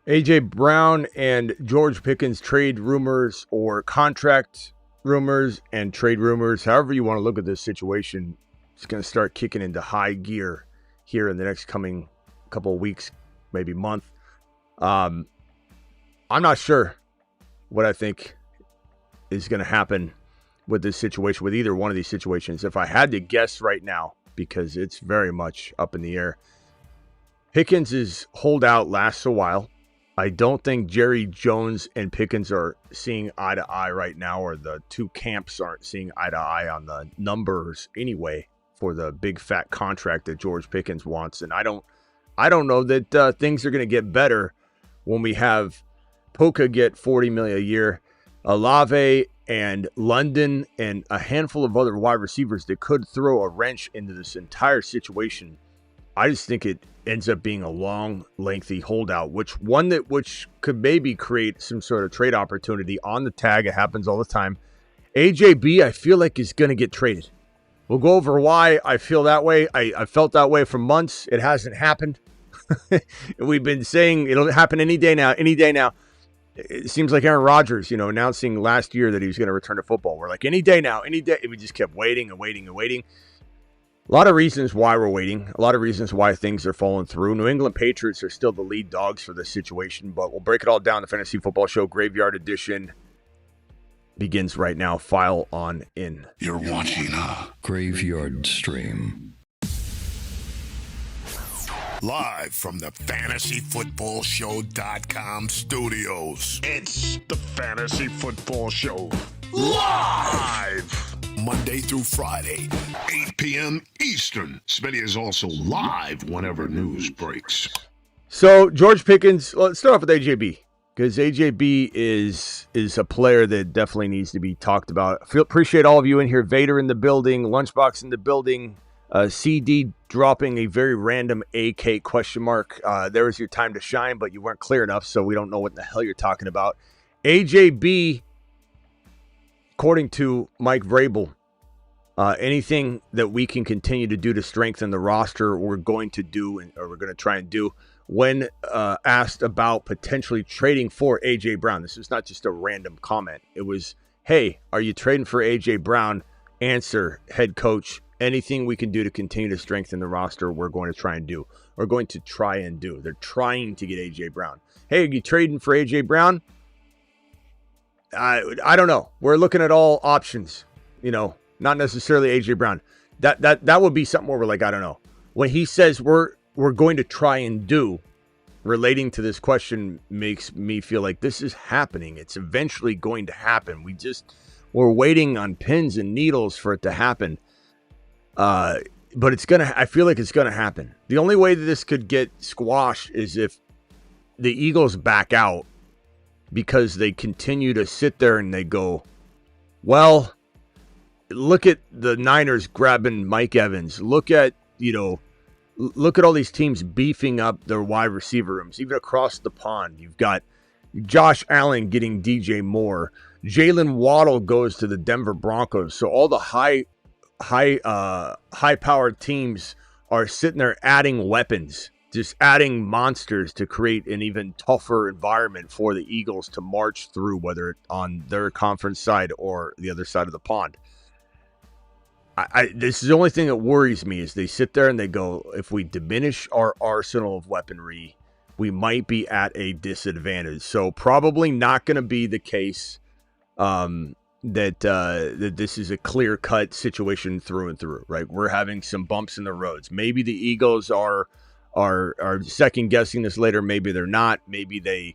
A.J. Brown and George Pickens trade rumors or contract rumors and trade rumors, however you want to look at this situation, it's going to start kicking into high gear here in the next coming couple of weeks, maybe month. I'm not sure what I think is going to happen with this situation, with either one of these situations. If I had to guess right now, because it's very much up in the air, Pickens' holdout lasts a while. I don't think Jerry Jones and Pickens are seeing eye to eye right now, or the two camps aren't seeing eye to eye on the numbers anyway for the big fat contract that George Pickens wants. And I don't know that things are going to get better when we have Puka get $40 million a year, Olave and London and a handful of other wide receivers that could throw a wrench into this entire situation. I just think it ends up being a long, lengthy holdout, which could maybe create some sort of trade opportunity on the tag. It happens all the time. AJB, I feel like, is going to get traded. We'll go over why I feel that way. I felt that way for months. It hasn't happened. We've been saying it'll happen any day now. It seems like Aaron Rodgers, announcing last year that he was going to return to football. We're like, any day now, any day. We just kept waiting and waiting and waiting. A lot of reasons why we're waiting. A lot of reasons why things are falling through. New England Patriots are still the lead dogs for this situation, but we'll break it all down. The Fantasy Football Show Graveyard Edition begins right now. File on in. You're watching a Graveyard Stream. Live from the FantasyFootballShow.com studios. It's the Fantasy Football Show. Live! Monday through Friday, 8 p.m. Eastern. Smitty is also live whenever news breaks. So, George Pickens, let's start off with AJB, because AJB is a player that definitely needs to be talked about. Appreciate all of you in here. Vader in the building, Lunchbox in the building, CD dropping a very random AK question mark. There was your time to shine, but you weren't clear enough, so we don't know what the hell you're talking about. AJB, according to Mike Vrabel, anything that we can continue to do to strengthen the roster, we're going to do, or we're going to try and do. When asked about potentially trading for A.J. Brown, this is not just a random comment. It was, hey, are you trading for A.J. Brown? Answer, head coach, anything we can do to continue to strengthen the roster, we're going to try and do. We're going to try and do. They're trying to get A.J. Brown. Hey, are you trading for A.J. Brown? I don't know. We're looking at all options, not necessarily A.J. Brown. That would be something where we're like, I don't know. When he says we're going to try and do, relating to this question makes me feel like this is happening. It's eventually going to happen. We're waiting on pins and needles for it to happen. But I feel like it's going to happen. The only way that this could get squashed is if the Eagles back out, because they continue to sit there and they go, well, look at the Niners grabbing Mike Evans. Look at all these teams beefing up their wide receiver rooms, even across the pond. You've got Josh Allen getting DJ Moore. Jalen Waddle goes to the Denver Broncos. So all the high-powered teams are sitting there adding weapons, just adding monsters to create an even tougher environment for the Eagles to march through, whether it's on their conference side or the other side of the pond. This is the only thing that worries me, is they sit there and they go, if we diminish our arsenal of weaponry, we might be at a disadvantage. So probably not going to be the case that this is a clear-cut situation through and through, right? We're having some bumps in the roads. Maybe the Eagles are second-guessing this later. Maybe they're not. Maybe the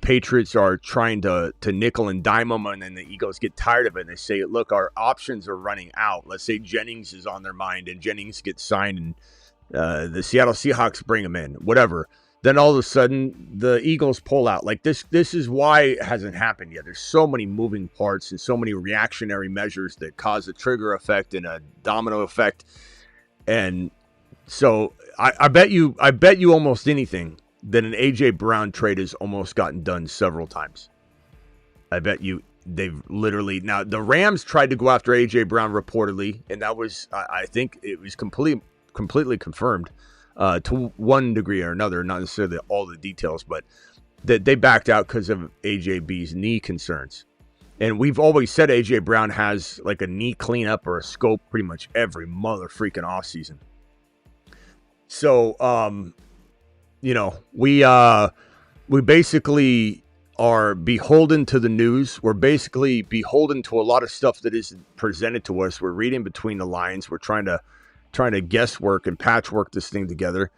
Patriots are trying to nickel and dime them, and then the Eagles get tired of it, and they say, look, our options are running out. Let's say Jennings is on their mind, and Jennings gets signed, and the Seattle Seahawks bring him in, whatever. Then all of a sudden, the Eagles pull out. Like, this is why it hasn't happened yet. There's so many moving parts and so many reactionary measures that cause a trigger effect and a domino effect. And so I bet you almost anything that an A.J. Brown trade has almost gotten done several times. I bet you they've literally... Now, the Rams tried to go after A.J. Brown reportedly, and that was, I think it was completely confirmed. to one degree or another, not necessarily all the details, but that they backed out because of AJB's knee concerns. And we've always said AJ Brown has like a knee cleanup or a scope pretty much every mother freaking off season. So, we basically are beholden to the news. We're basically beholden to a lot of stuff that is presented to us. We're reading between the lines. We're trying to guesswork and patchwork this thing together.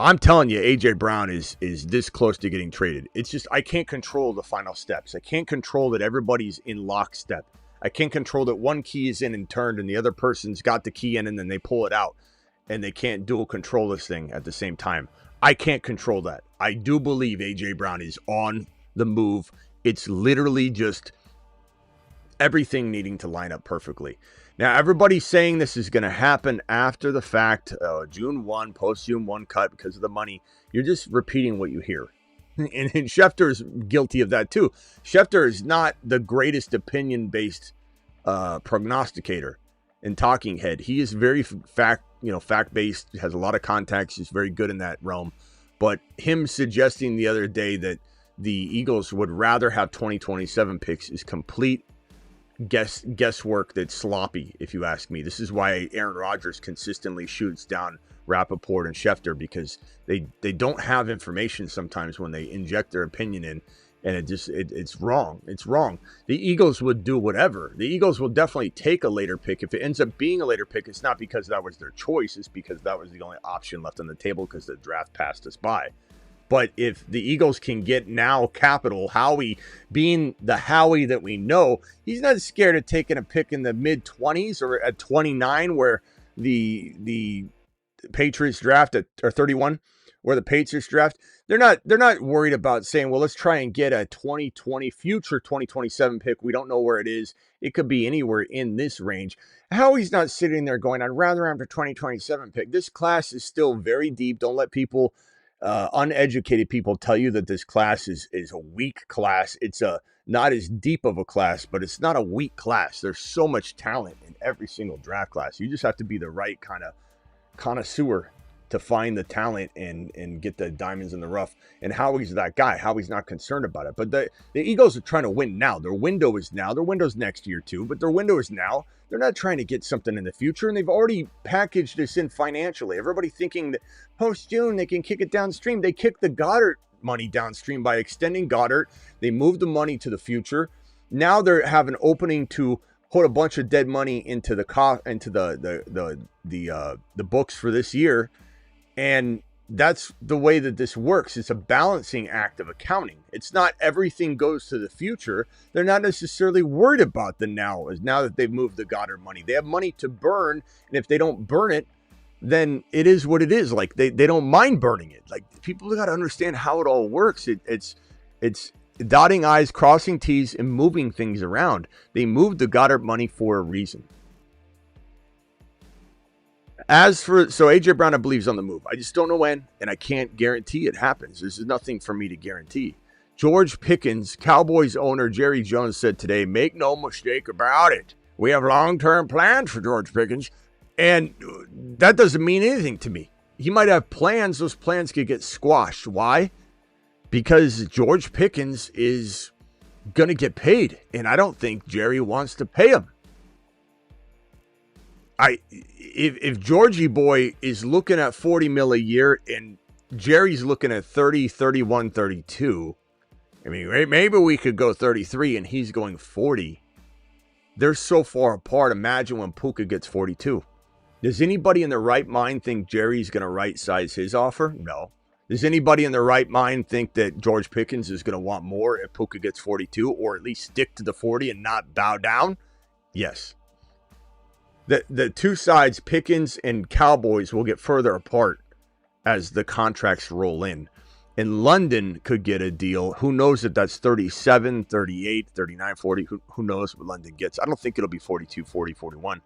I'm telling you, AJ Brown is this close to getting traded. It's just I can't control the final steps. I can't control that everybody's in lockstep. I can't control that one key is in and turned and the other person's got the key in and then they pull it out and they can't dual control this thing at the same time. I can't control that. I do believe AJ Brown is on the move. It's literally just everything needing to line up perfectly. Now, everybody's saying this is going to happen after the fact, June 1, post-June 1 cut because of the money. You're just repeating what you hear. And Schefter's guilty of that too. Schefter is not the greatest opinion-based prognosticator and talking head. He is very fact-based, has a lot of contacts, is very good in that realm. But him suggesting the other day that the Eagles would rather have 2027 picks is complete guesswork that's sloppy, if you ask me. This is why Aaron Rodgers consistently shoots down Rappaport and Schefter, because they don't have information sometimes when they inject their opinion in, and it's wrong. It's wrong. The Eagles would do whatever. The Eagles will definitely take a later pick. If it ends up being a later pick, it's not because that was their choice. It's because that was the only option left on the table because the draft passed us by. But if the Eagles can get now capital, Howie being the Howie that we know, he's not scared of taking a pick in the mid-20s or at 29 where the Patriots draft at, or 31 where the Patriots draft. They're not worried about saying, well, let's try and get a 2020 future 2027 pick. We don't know where it is. It could be anywhere in this range. Howie's not sitting there going, I'd rather have a 2027 pick. This class is still very deep. Don't let people... uneducated people tell you that this class is a weak class. It's not as deep of a class, but it's not a weak class. There's so much talent in every single draft class. You just have to be the right kind of connoisseur to find the talent and get the diamonds in the rough. And Howie's that guy. Howie's not concerned about it. But the Eagles are trying to win now. Their window is now. Their window's next year too, but their window is now. They're not trying to get something in the future, and they've already packaged this in financially. Everybody thinking that post-June they can kick it downstream. They kicked the Goddard money downstream by extending Goddard. They moved the money to the future. Now they have an opening to put a bunch of dead money into the books for this year, and that's the way that this works. It's a balancing act of accounting. It's not everything goes to the future. They're not necessarily worried about the now that they've moved the Goddard money. They have money to burn, and if they don't burn it, then it is what it is. Like they don't mind burning it. Like people got to understand how it all works. It's dotting I's, crossing T's, and moving things around. They moved the Goddard money for a reason. So AJ Brown, I believe, is on the move. I just don't know when, and I can't guarantee it happens. This is nothing for me to guarantee. George Pickens, Cowboys owner Jerry Jones, said today, make no mistake about it, we have long-term plans for George Pickens, and that doesn't mean anything to me. He might have plans. Those plans could get squashed. Why? Because George Pickens is going to get paid, and I don't think Jerry wants to pay him. If Georgie boy is looking at 40 mil a year and Jerry's looking at 30, 31, 32, I mean, maybe we could go 33 and he's going 40. They're so far apart. Imagine when Puka gets 42. Does anybody in their right mind think Jerry's going to right size his offer? No. Does anybody in their right mind think that George Pickens is going to want more if Puka gets 42, or at least stick to the 40 and not bow down? Yes. The two sides, Pickens and Cowboys, will get further apart as the contracts roll in. And London could get a deal. Who knows if that's 37, 38, 39, 40. Who knows what London gets? I don't think it'll be 42, 40, 41.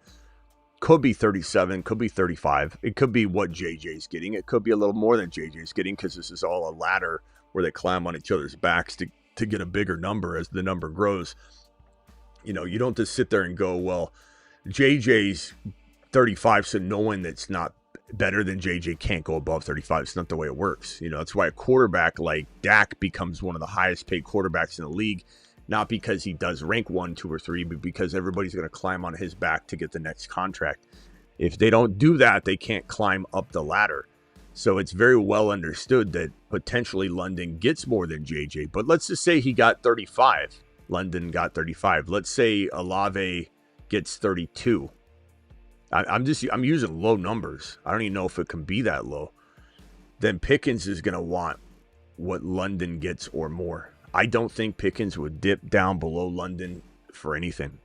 Could be 37, could be 35. It could be what JJ's getting. It could be a little more than JJ's getting, because this is all a ladder where they climb on each other's backs to get a bigger number as the number grows. You don't just sit there and go, well, JJ's 35, so no one that's not better than JJ can't go above 35. It's not the way it works. You know, that's why a quarterback like Dak becomes one of the highest paid quarterbacks in the league, not because he does rank 1, 2, or 3, but because everybody's going to climb on his back to get the next contract. If they don't do that, they can't climb up the ladder. So it's very well understood that potentially London gets more than JJ. But let's just say he got 35. London got 35. Let's say Olave gets 32. I'm using low numbers. I don't even know if it can be that low. Then Pickens is going to want what London gets or more. I don't think Pickens would dip down below London for anything.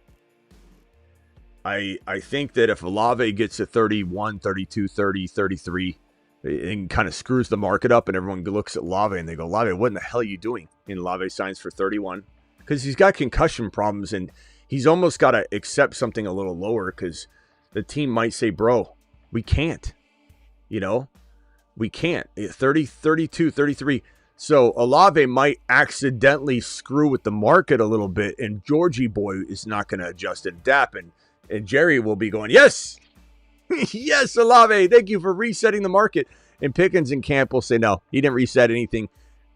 I think that if Olave gets to 31, 32, 30, 33, and kind of screws the market up, and everyone looks at Olave and they go, Olave, what in the hell are you doing? And Olave signs for 31 because he's got concussion problems, and he's almost got to accept something a little lower because the team might say, bro, we can't. You know, we can't. 30, 32, 33. So Olave might accidentally screw with the market a little bit, and Georgie boy is not going to adjust and adapt, and Jerry will be going, yes, yes, Olave, thank you for resetting the market. And Pickens in camp will say, no, he didn't reset anything.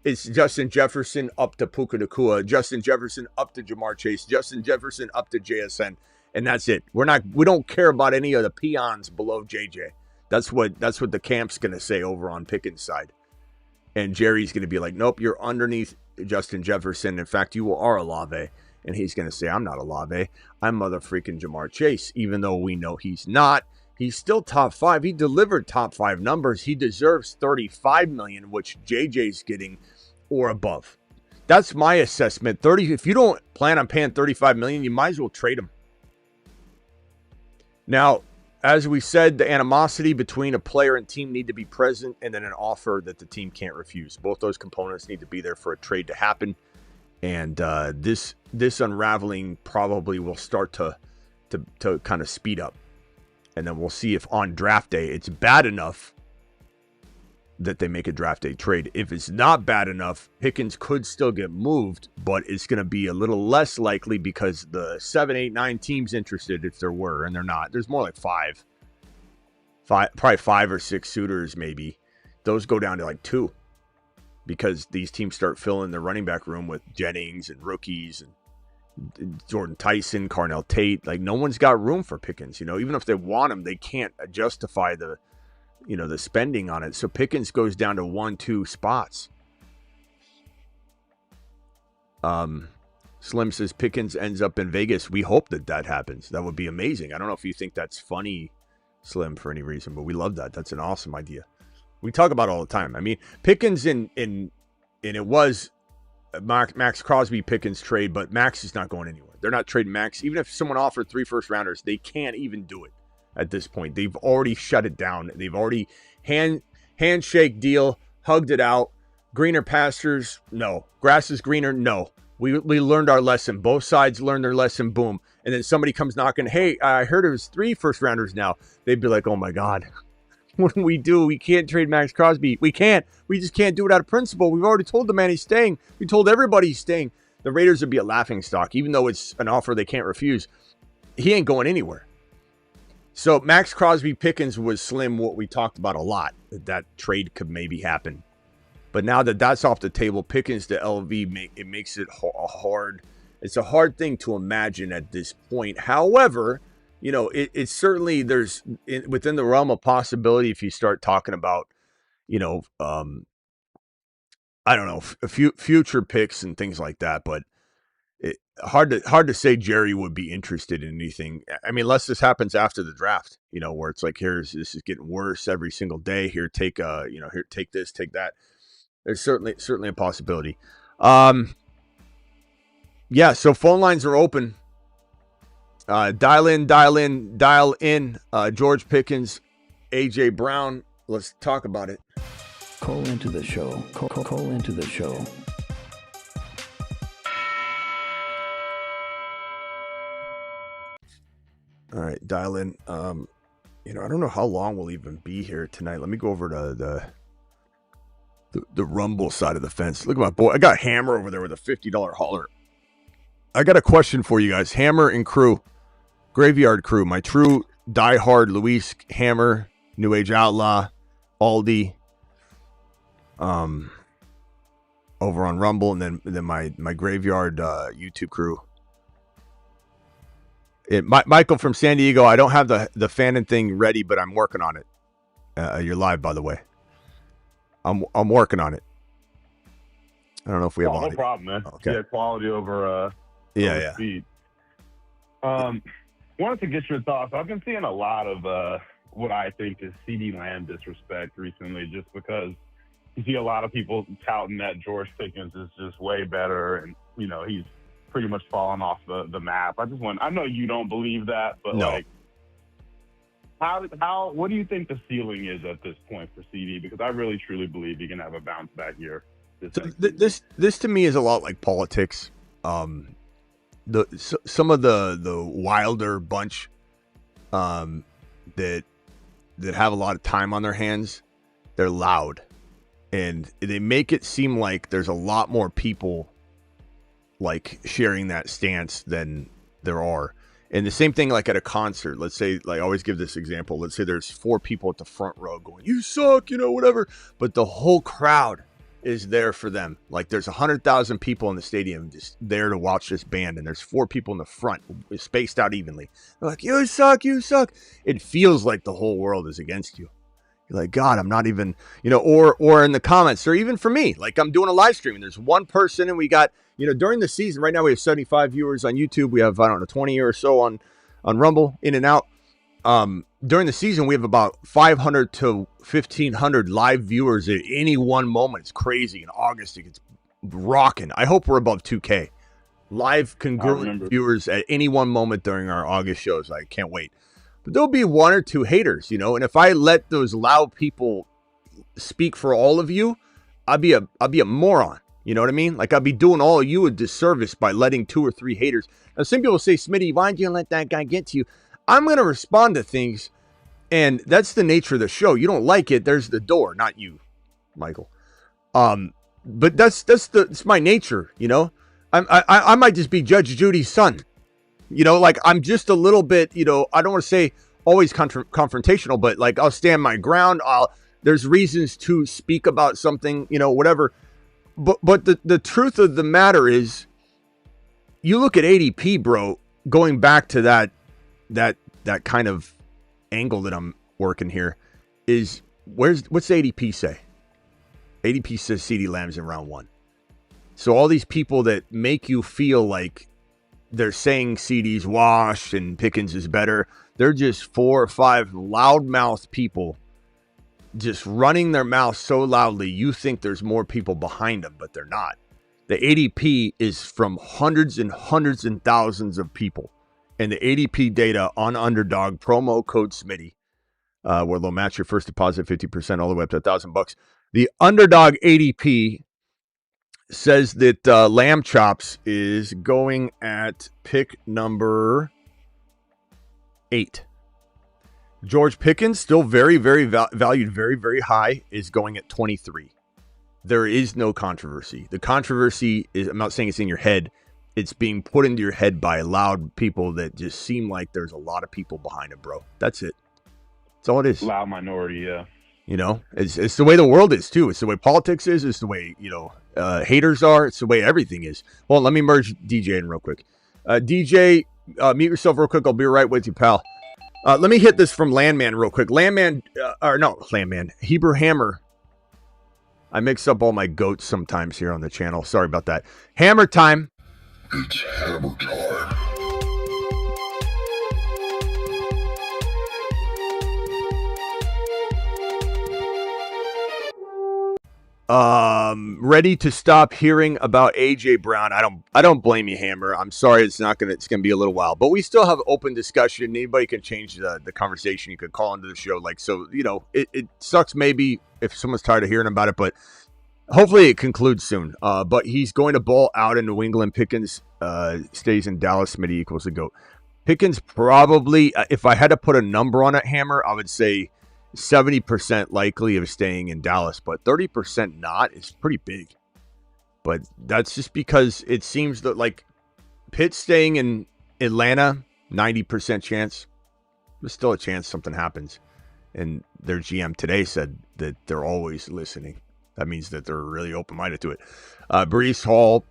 It's Justin Jefferson up to Puka Nacua, Justin Jefferson up to Jamar Chase, Justin Jefferson up to JSN, and that's it. We don't care about any of the peons below JJ. That's what the camp's going to say over on Pickens' side. And Jerry's going to be like, nope, you're underneath Justin Jefferson. In fact, you are Olave. And he's going to say, I'm not Olave. I'm mother freaking Jamar Chase, even though we know he's not. He's still top 5. He delivered top 5 numbers. He deserves $35 million, which JJ's getting or above. That's my assessment. If you don't plan on paying $35 million, you might as well trade him. Now, as we said, the animosity between a player and team need to be present, and then an offer that the team can't refuse. Both those components need to be there for a trade to happen. And this unraveling probably will start to kind of speed up. And then we'll see if on draft day it's bad enough that they make a draft day trade. If it's not bad enough, Pickens could still get moved, but it's going to be a little less likely because the 7, 8, 9 teams interested, if there were, and they're not. There's more like five, probably 5 or 6 suitors maybe. Those go down to like 2. Because these teams start filling the running back room with Jennings and rookies and Jordan Tyson, Carnell Tate. Like, no one's got room for Pickens. You know, even if they want him, they can't justify the spending on it. So Pickens goes down to 1, 2 spots. Slim says Pickens ends up in Vegas. We hope that happens. That would be amazing. I don't know if you think that's funny, Slim, for any reason, but we love that. That's an awesome idea. We talk about it all the time. I mean, Pickens and it was Max Crosby Pickens trade, but Max is not going anywhere. They're not trading Max. Even if someone offered 3 first rounders, they can't even do it at this point. They've already shut it down. They've already handshake deal, hugged it out. Greener pastures, no. Grass is greener, no. We learned our lesson. Both sides learned their lesson, boom. And then somebody comes knocking, hey, I heard it was 3 first rounders now. They'd be like, oh my God. What do? We can't trade Max Crosby. We can't. We just can't do it out of principle. We've already told the man he's staying. We told everybody he's staying. The Raiders would be a laughingstock, even though it's an offer they can't refuse. He ain't going anywhere. So Max Crosby Pickens was Slim, what we talked about a lot. That trade could maybe happen. But now that that's off the table, Pickens to LV, it makes it hard. It's a hard thing to imagine at this point. However, you know, it's certainly within the realm of possibility if you start talking about, you know, I don't know, future picks and things like that. But hard to say Jerry would be interested in anything. I mean, unless this happens after the draft, you know, where it's like, this is getting worse every single day. Here, take this, take that. There's certainly a possibility. Yeah. So phone lines are open. Dial in. George Pickens, AJ Brown. Let's talk about it. Call into the show. Call into the show. All right, dial in. I don't know how long we'll even be here tonight. Let me go over to the Rumble side of the fence. Look at my boy. I got Hammer over there with a $50 hauler. I got a question for you guys. Hammer and crew. Graveyard crew, my true diehard Luis Hammer New Age Outlaw, Aldi, over on Rumble, and then my Graveyard YouTube crew. Michael from San Diego, I don't have the Fanon thing ready, but I'm working on it. You're live, by the way. I'm working on it. I don't know if we have audio. No problem, man. Okay. Yeah, quality over yeah. speed. Wanted to get your thoughts. I've been seeing a lot of what I think is CD Lamb disrespect recently, just because you see a lot of people touting that George Pickens is just way better, and he's pretty much fallen off the map. I know you don't believe that, but no. What do you think the ceiling is at this point for CD? Because I really truly believe he can have a bounce back year. This to me is a lot like politics. Some of the wilder bunch that have a lot of time on their hands, they're loud, and they make it seem like there's a lot more people like sharing that stance than there are. And the same thing like at a concert. Let's say, like I always give this example. Let's say there's 4 people at the front row going, "You suck," whatever. But the whole crowd is there for them. Like there's 100,000 people in the stadium just there to watch this band, and there's 4 people in the front, spaced out evenly. They're like, "You suck, you suck." It feels like the whole world is against you. You're like, God, I'm not even, or in the comments, or even for me, like I'm doing a live stream and there's one person, and we got, during the season, right now we have 75 viewers on YouTube. We have, 20 or so on Rumble, in and out. During the season, we have about 500 to 1,500 live viewers at any one moment. It's crazy. In August, it gets rocking. I hope we're above 2K. Live congruent viewers at any one moment during our August shows. I can't wait. But there'll be 1 or 2 haters, and if I let those loud people speak for all of you, I'd be a moron. You know what I mean? Like I'd be doing all of you a disservice by letting 2 or 3 haters. Now, some people say, "Smitty, why did you let that guy get to you?" I'm going to respond to things, and that's the nature of the show. You don't like it, there's the door, not you, Michael. But that's my nature, I might just be Judge Judy's son. Like I'm just a little bit, I don't want to say always confrontational, but like I'll stand my ground. There's reasons to speak about something, whatever. But the truth of the matter is, you look at ADP, bro, going back to that kind of angle that I'm working here, is what's ADP say? ADP says CD Lamb's in round 1. So all these people that make you feel like they're saying CD's washed and Pickens is better, they're just 4 or 5 loudmouth people just running their mouth so loudly you think there's more people behind them, but they're not. The ADP is from hundreds and hundreds and thousands of people. And the ADP data on Underdog, promo code Smitty, where they'll match your first deposit 50% all the way up to $1,000. The Underdog ADP says that Lamb Chops is going at pick number 8. George Pickens, still very, very valued, very, very high, is going at 23. There is no controversy. The controversy is, I'm not saying it's in your head, it's being put into your head by loud people that just seem like there's a lot of people behind it, bro. That's it. That's all it is. Loud minority, yeah. It's the way the world is, too. It's the way politics is. It's the way, haters are. It's the way everything is. Well, let me merge DJ in real quick. DJ, mute yourself real quick. I'll be right with you, pal. Let me hit this from Landman real quick. Landman, Hebrew Hammer. I mix up all my goats sometimes here on the channel. Sorry about that. Hammer time. It's hammer time. Ready to stop hearing about AJ Brown. I don't blame you, Hammer. I'm sorry it's gonna be a little while, but we still have open discussion. Anybody can change the conversation. You could call into the show. It sucks maybe if someone's tired of hearing about it, but hopefully it concludes soon. But he's going to ball out in New England. Pickens stays in Dallas. Smitty equals the GOAT. Pickens probably, if I had to put a number on it, Hammer, I would say 70% likely of staying in Dallas, but 30% not is pretty big. But that's just because it seems that like Pitt staying in Atlanta, 90% chance. There's still a chance something happens. and their GM today said that they're always listening. That means that they're really open-minded to it. Breece Hall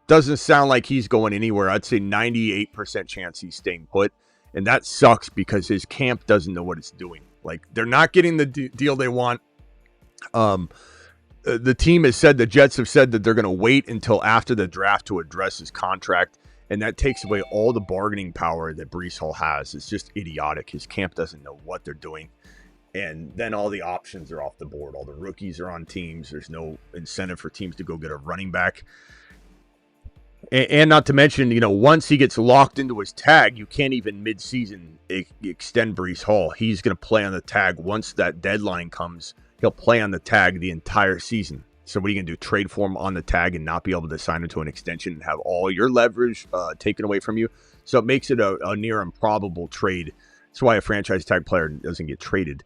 doesn't sound like he's going anywhere. I'd say 98% chance he's staying put, and that sucks because his camp doesn't know what it's doing. Like, they're not getting the deal they want. The team has said, the Jets have said that they're going to wait until after the draft to address his contract, and that takes away all the bargaining power that Breece Hall has. It's just idiotic. His camp doesn't know what they're doing. And then all the options are off the board. All the rookies are on teams. There's no incentive for teams to go get a running back. And not to mention, once he gets locked into his tag, you can't even mid-season extend Breece Hall. He's going to play on the tag. Once that deadline comes, he'll play on the tag the entire season. So what are you going to do? Trade for him on the tag and not be able to sign into an extension and have all your leverage taken away from you? So it makes it a near improbable trade. That's why a franchise tag player doesn't get traded.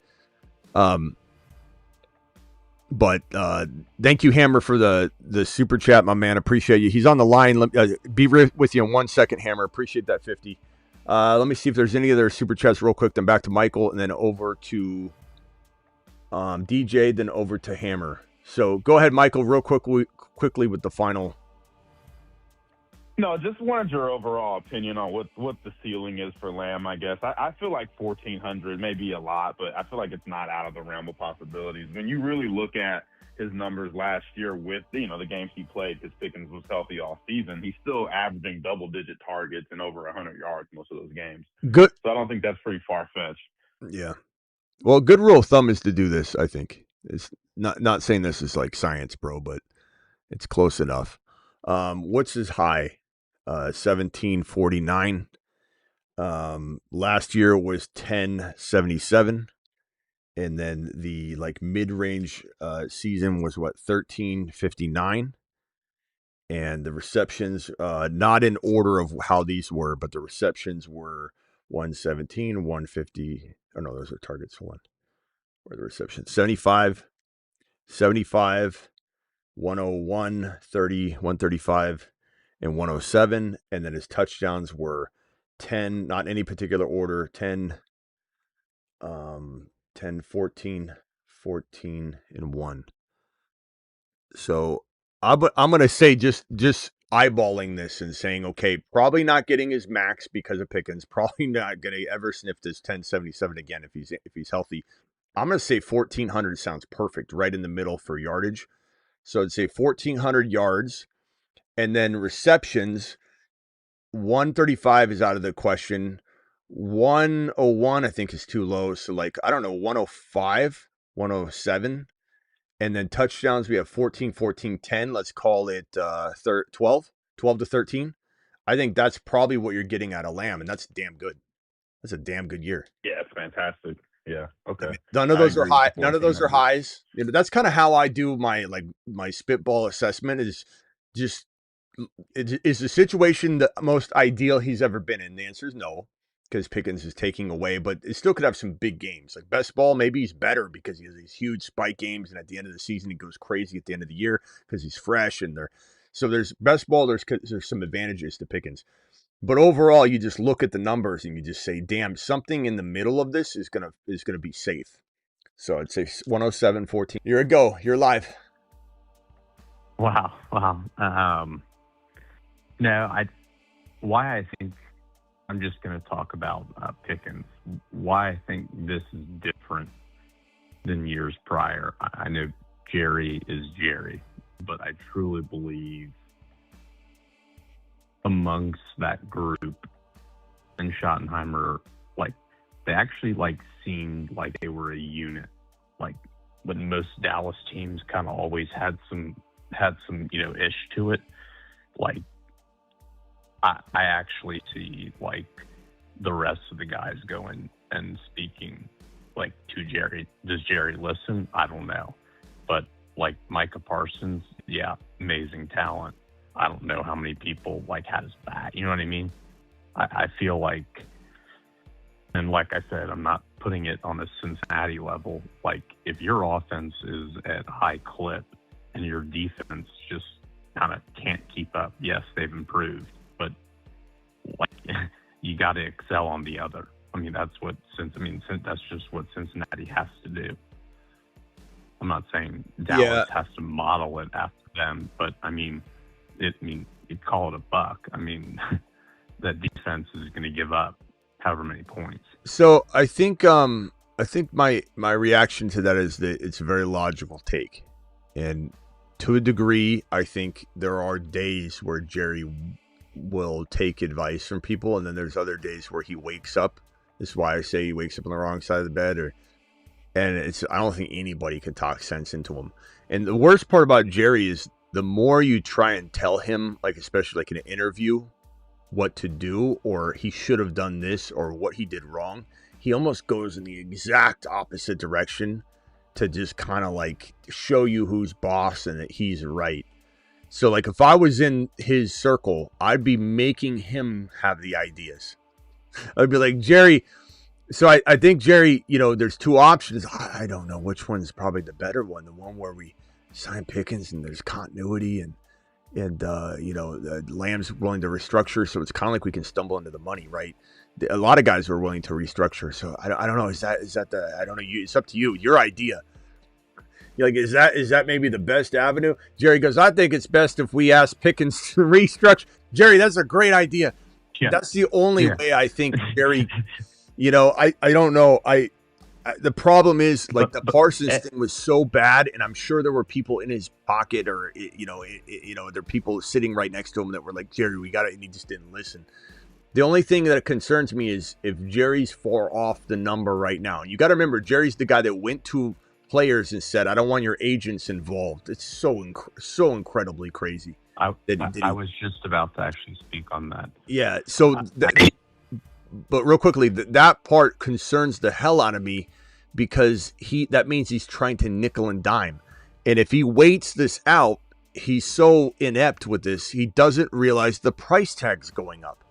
But thank you, Hammer, for the super chat, my man. Appreciate you. He's on the line. Be with you in 1 second, Hammer. Appreciate that 50. Let me see if there's any other super chats real quick. Then back to Michael, and then over to DJ, then over to Hammer. So go ahead, Michael, real quickly with the final. No, just wanted your overall opinion on what the ceiling is for Lamb, I guess. I feel like 1,400 may be a lot, but I feel like it's not out of the realm of possibilities. When you really look at his numbers last year with, the games he played, because Pickens was healthy all season, he's still averaging double-digit targets and over 100 yards most of those games. Good. So I don't think that's pretty far-fetched. Yeah. Well, good rule of thumb is to do this, I think. It's not saying this is like science, bro, but it's close enough. What's his high? 1749. Last year was 1077, and then the mid-range season was 1359, and the receptions, not in order of how these were, but the receptions were 117, 150. Oh no, those are targets. Hold on. Where are the receptions? 75, 101, 30, 135. And 107, and then his touchdowns were 10, not in any particular order, 10, 14, and 1. So I'm going to say just eyeballing this and saying, okay, probably not getting his max because of Pickens, probably not going to ever sniff this 1077 again if he's healthy. I'm going to say 1,400 sounds perfect, right in the middle for yardage. So I'd say 1,400 yards, and then receptions. 135 is out of the question. 101, I think, is too low. So, 105, 107. And then touchdowns, we have 14, 14, 10. Let's call it 12 to 13. I think that's probably what you're getting out of Lamb, and that's damn good. That's a damn good year. Yeah, it's fantastic. Yeah, okay. I mean, none of those are high. None of those are highs. That's kind of how I do my spitball assessment is just, is the situation the most ideal he's ever been in? The answer is no, because Pickens is taking away, but it still could have some big games. Like best ball, maybe he's better because he has these huge spike games, and at the end of the season, he goes crazy at the end of the year because he's fresh. So there's best ball, there's some advantages to Pickens. But overall, you just look at the numbers and you just say, damn, something in the middle of this is gonna be safe. So I'd say 107, 14. You're a go. You're live. Wow. No, why I think I'm just going to talk about Pickens. Why I think this is different than years prior. I know Jerry is Jerry, but I truly believe amongst that group and Schottenheimer, they actually seemed like they were a unit. When most Dallas teams kind of always had some ish to it. I actually see the rest of the guys going and speaking to Jerry. Does Jerry listen? I don't know. But Micah Parsons, yeah, amazing talent. I don't know how many people had his back. You know what I mean? I feel and like I said, I'm not putting it on a Cincinnati level. If your offense is at high clip and your defense just kind of can't keep up, yes, they've improved, but you got to excel on the other. mean, that's just what Cincinnati has to do. I'm not saying Dallas has to model it after them, but I mean, you'd call it a buck. I mean, that defense is going to give up however many points. So I think my reaction to that is that it's a very logical take, and to a degree, I think there are days where Jerry will take advice from people, and then there's other days where he wakes up. This is why I say he wakes up on the wrong side of the bed, I don't think anybody can talk sense into him. And the worst part about Jerry is the more you try and tell him, like especially like in an interview, what to do, or he should have done this, or what he did wrong, he almost goes in the exact opposite direction to just kind of like show you who's boss and that he's right. So like if I was in his circle, I'd be making him have the ideas. I'd be like, Jerry, so I think Jerry, there's two options. I don't know which one's probably the better one. The one where we sign Pickens and there's continuity and Lamb's willing to restructure. So it's kind of like we can stumble into the money, right? A lot of guys were willing to restructure. So I don't know. Is that I don't know. It's up to you. Your idea. You're like, is that maybe the best avenue? Jerry goes, I think it's best if we ask Pickens to restructure. Jerry, that's a great idea. Yeah. That's the only way I think Jerry, I don't know. The problem is like the Parsons thing was so bad, and I'm sure there were people in his pocket or, there are people sitting right next to him that were like, Jerry, we got it. And he just didn't listen. The only thing that concerns me is if Jerry's far off the number right now. And you got to remember, Jerry's the guy that went to players and said, I don't want your agents involved. It's so incredibly crazy. I was just about to actually speak on that. Yeah. So, but real quickly, that part concerns the hell out of me because that means he's trying to nickel and dime. And if he waits this out, he's so inept with this, he doesn't realize the price tag's going up.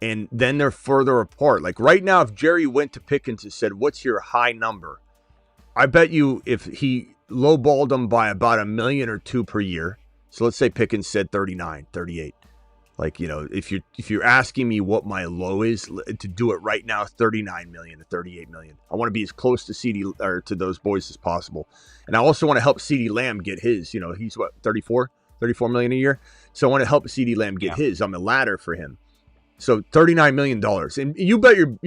And then they're further apart. Like right now, if Jerry went to Pickens and said, what's your high number? I bet you if he lowballed him by about $1 million or $2 million per year. So let's say Pickens said 39, 38. Like, if you're asking me what my low is to do it right now, 39 million to 38 million. I want to be as close to CD or to those boys as possible. And I also want to help CD Lamb get his, he's what, 34 million a year. So I want to help CD Lamb get his. I'm a ladder for him. So $39 million. And you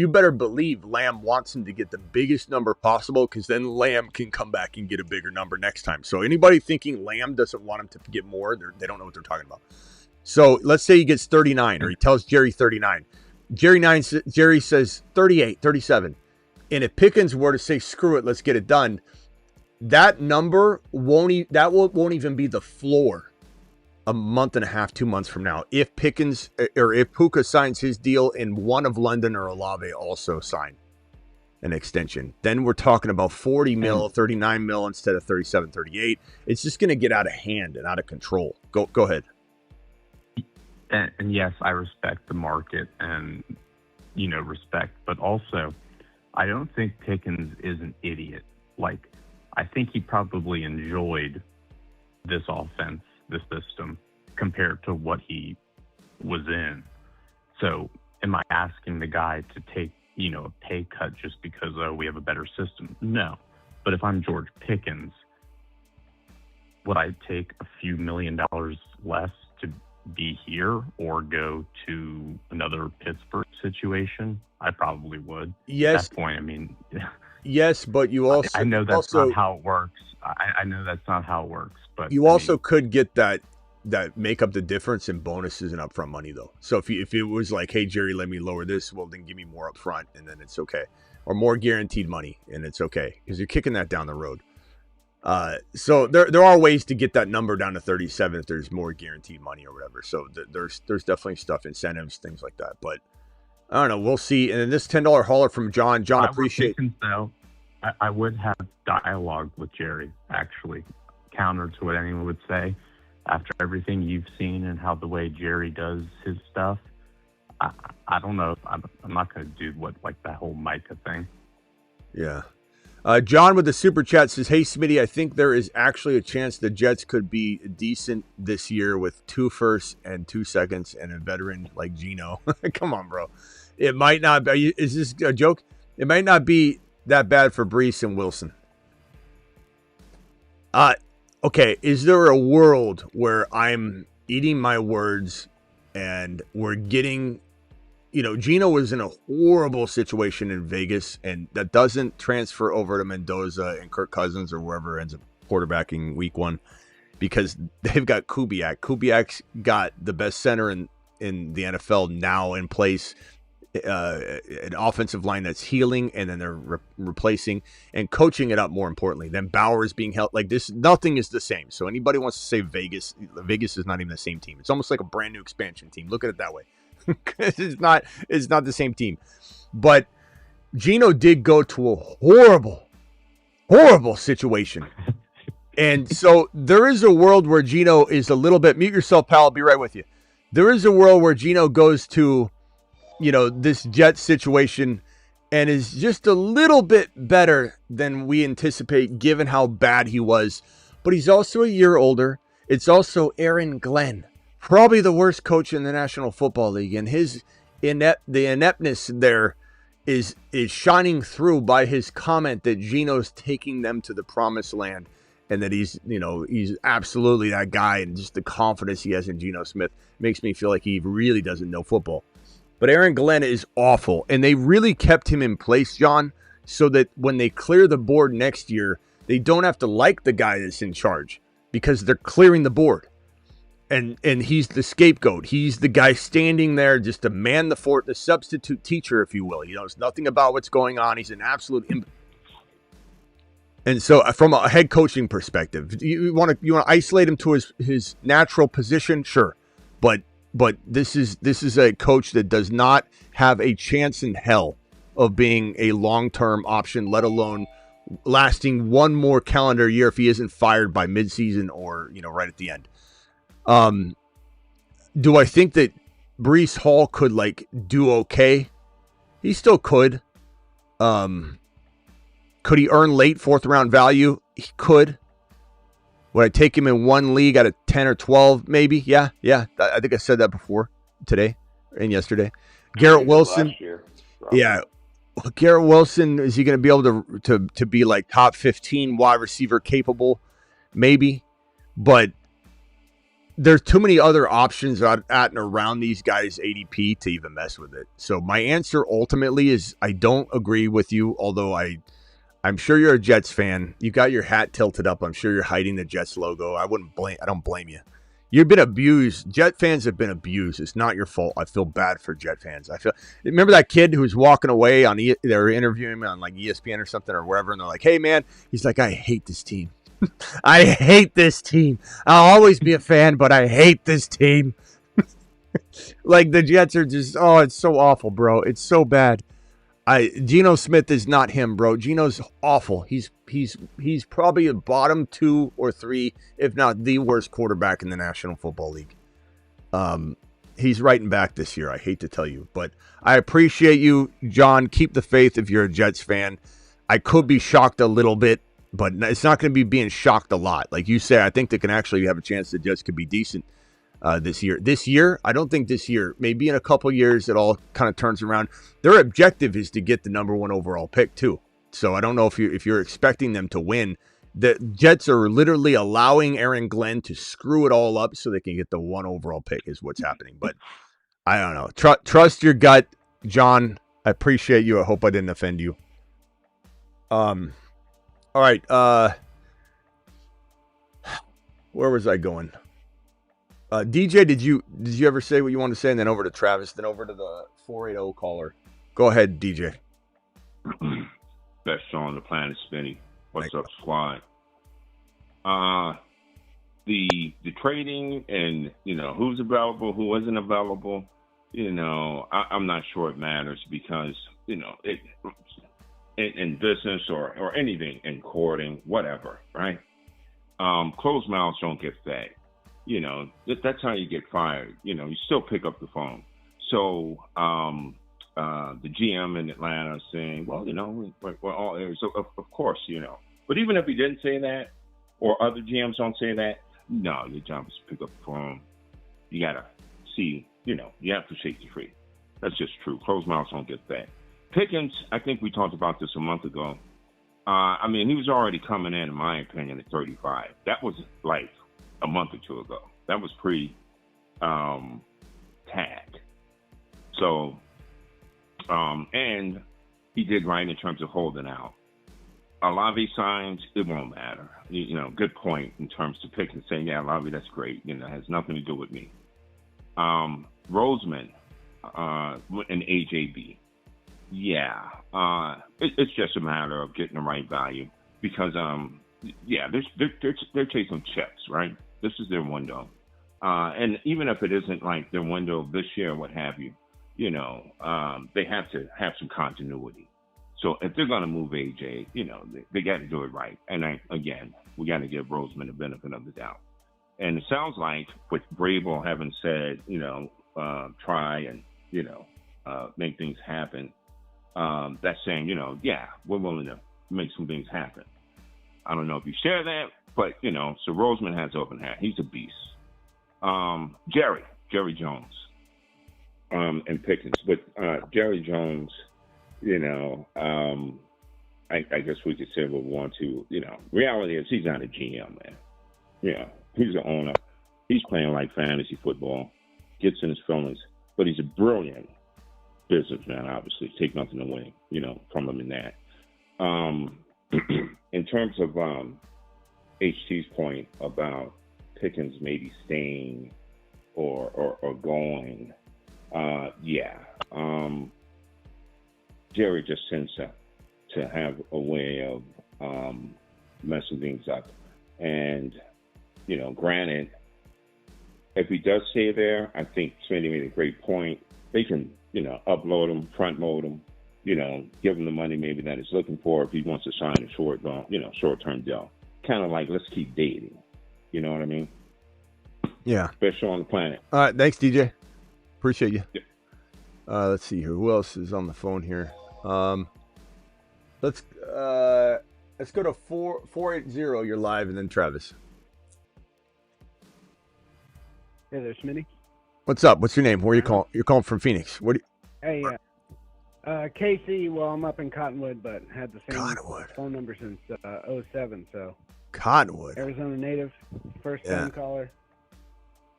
better believe Lamb wants him to get the biggest number possible because then Lamb can come back and get a bigger number next time. So anybody thinking Lamb doesn't want him to get more, they don't know what they're talking about. So let's say he gets 39 or he tells Jerry 39. Jerry says 38, 37. And if Pickens were to say, screw it, let's get it done, that number won't even be the floor a month and a half, 2 months from now. If Pickens or if Puka signs his deal and one of London or Olave also sign an extension, then we're talking about 40 mil, 39 mil instead of 37, 38. It's just going to get out of hand and out of control. Go ahead. And yes, I respect the market and, respect, but also I don't think Pickens is an idiot. Like, I think he probably enjoyed this offense, this system, compared to what he was in. So am I asking the guy to take, a pay cut just because, we have a better system? No. But if I'm George Pickens, would I take a few $1 million less to be here or go to another Pittsburgh situation? I probably would. Yes. At that point, yes, but you also... I know that's not how it works. I know that's not how it works, but... You also could get that make up the difference in bonuses and upfront money, though. So if it was like, hey, Jerry, let me lower this, well, then give me more upfront, and then it's okay. Or more guaranteed money, and it's okay. Because you're kicking that down the road. So there are ways to get that number down to 37 if there's more guaranteed money or whatever. So there's definitely stuff, incentives, things like that. But I don't know. We'll see. And then this $10 hauler from John. John, appreciate. I would have dialogue with Jerry, actually, counter to what anyone would say. After everything you've seen and how the way Jerry does his stuff, I don't know. I'm not going to do that whole Micah thing. Yeah. John with the super chat says, "Hey Smitty, I think there is actually a chance the Jets could be decent this year with 2 firsts and 2 seconds and a veteran like Geno." Come on, bro. It might not be. Is this a joke? It might not be that bad for Brees and Wilson. Okay. Is there a world where I'm eating my words and we're getting, Geno was in a horrible situation in Vegas, and that doesn't transfer over to Mendoza and Kirk Cousins or whoever ends up quarterbacking week 1 because they've got Kubiak. Kubiak's got the best center in the NFL now in place. An offensive line that's healing, and then they're replacing and coaching it up more importantly. Then Bauer's being held like this. Nothing is the same. So anybody wants to say Vegas is not even the same team. It's almost like a brand new expansion team. Look at it that way. It's not the same team. But Geno did go to a horrible situation. And so there is a world where Geno is a little bit, mute yourself, pal, I'll be right with you. There is a world where Geno goes to this Jets situation and is just a little bit better than we anticipate given how bad he was. But he's also a year older. It's also Aaron Glenn, probably the worst coach in the National Football League. And the ineptness there is shining through by his comment that Geno's taking them to the promised land and that he's absolutely that guy. And just the confidence he has in Geno Smith makes me feel like he really doesn't know football. But Aaron Glenn is awful, and they really kept him in place, John, so that when they clear the board next year, they don't have to like the guy that's in charge because they're clearing the board. And he's the scapegoat. He's the guy standing there just to man the fort, the substitute teacher, if you will. He knows nothing about what's going on. He's an absolute And so from a head coaching perspective, you want to isolate him to his natural position? Sure. But this is a coach that does not have a chance in hell of being a long-term option, let alone lasting one more calendar year if he isn't fired by midseason or right at the end. Do I think that Breece Hall could do okay? He still could. Could he earn late 4th round value? He could. Would I take him in one league out of 10 or 12? Maybe. Yeah. I think I said that before today and yesterday. Garrett Wilson. Last year, yeah. Garrett Wilson, is he going to be able to be like top 15 wide receiver capable? Maybe. But there's too many other options at and around these guys' ADP to even mess with it. So my answer ultimately is I don't agree with you, although I'm sure you're a Jets fan. You got your hat tilted up. I'm sure you're hiding the Jets logo. I don't blame you. You've been abused. Jet fans have been abused. It's not your fault. I feel bad for Jet fans. Remember that kid who was walking away on they were interviewing him on ESPN or something or wherever, and they're like, "Hey man," he's like, "I hate this team. I hate this team. I'll always be a fan, but I hate this team." The Jets are just, it's so awful, bro. It's so bad. Geno Smith is not him, bro. Geno's awful. He's probably a bottom 2 or 3, if not the worst quarterback in the National Football League. He's writing back this year. I hate to tell you, but I appreciate you, John. Keep the faith if you're a Jets fan. I could be shocked a little bit, but it's not going to be being shocked a lot. Like you say, I think they can actually have a chance the Jets could be decent this year. This year, I don't think this year. Maybe in a couple years, it all kind of turns around. Their objective is to get the number 1 overall pick too. So I don't know if you're expecting them to win. The Jets are literally allowing Aaron Glenn to screw it all up so they can get the 1 overall pick is what's happening. But I don't know. Trust your gut, John. I appreciate you. I hope I didn't offend you. All right. Where was I going? DJ, did you ever say what you wanted to say? And then over to Travis, then over to the 480 caller. Go ahead, DJ. Best show on the planet, Smitty. What's up, squad? The trading and who's available, who isn't available. I'm not sure it matters because it in business or anything in courting, whatever, right? Closed mouths don't get fed. That's how you get fired. You still pick up the phone. So the GM in Atlanta saying, well, we're all here. So, of course, But even if he didn't say that, or other GMs don't say that, no, your job is to pick up the phone. You got to see, you have to shake the tree. That's just true. Closed mouths don't get fed. Pickens, I think we talked about this a month ago. He was already coming in my opinion, at 35. That was like a month or two ago. That was pre-tag. So, and he did right in terms of holding out. Olave signs, it won't matter. Good point in terms of Pickens saying, yeah, Olave, that's great. It has nothing to do with me. Roseman and AJB. Yeah, it's just a matter of getting the right value because, they're chasing chips, right? This is their window. And even if it isn't like their window this year, what have you, they have to have some continuity. So if they're going to move AJ, they got to do it right. And we got to give Roseman the benefit of the doubt. And it sounds like with Brable having said, try and, make things happen, that's saying, we're willing to make some things happen. I don't know if you share that, but, so Roseman has open hat. He's a beast. Jerry Jones, and Pickens. But Jerry Jones, I guess we could say what we want to, reality is he's not a GM, man. He's the owner. He's playing like fantasy football, gets in his feelings, but he's a brilliant businessman, obviously. Take nothing away, from him in that. In terms of HT's point about Pickens maybe staying or going, Jerry just tends to have a way of messing things up. And, granted, if he does stay there, I think Smitty made a great point. They can, upload him, front load him, give him the money maybe that he's looking for if he wants to sign a short-term deal. Kind of like, let's keep dating. You know what I mean? Yeah. Best show on the planet. All right. Thanks, DJ. Appreciate you. Yeah. Let's see here. Who else is on the phone here? Let's go to 480. You're live, and then Travis. Hey there, Smitty. What's up? What's your name? Where are you calling? You're calling from Phoenix. Hey, Casey. Well, I'm up in Cottonwood, but had the same Cottonwood. phone number since 07. So Cottonwood. Arizona native, first phone caller.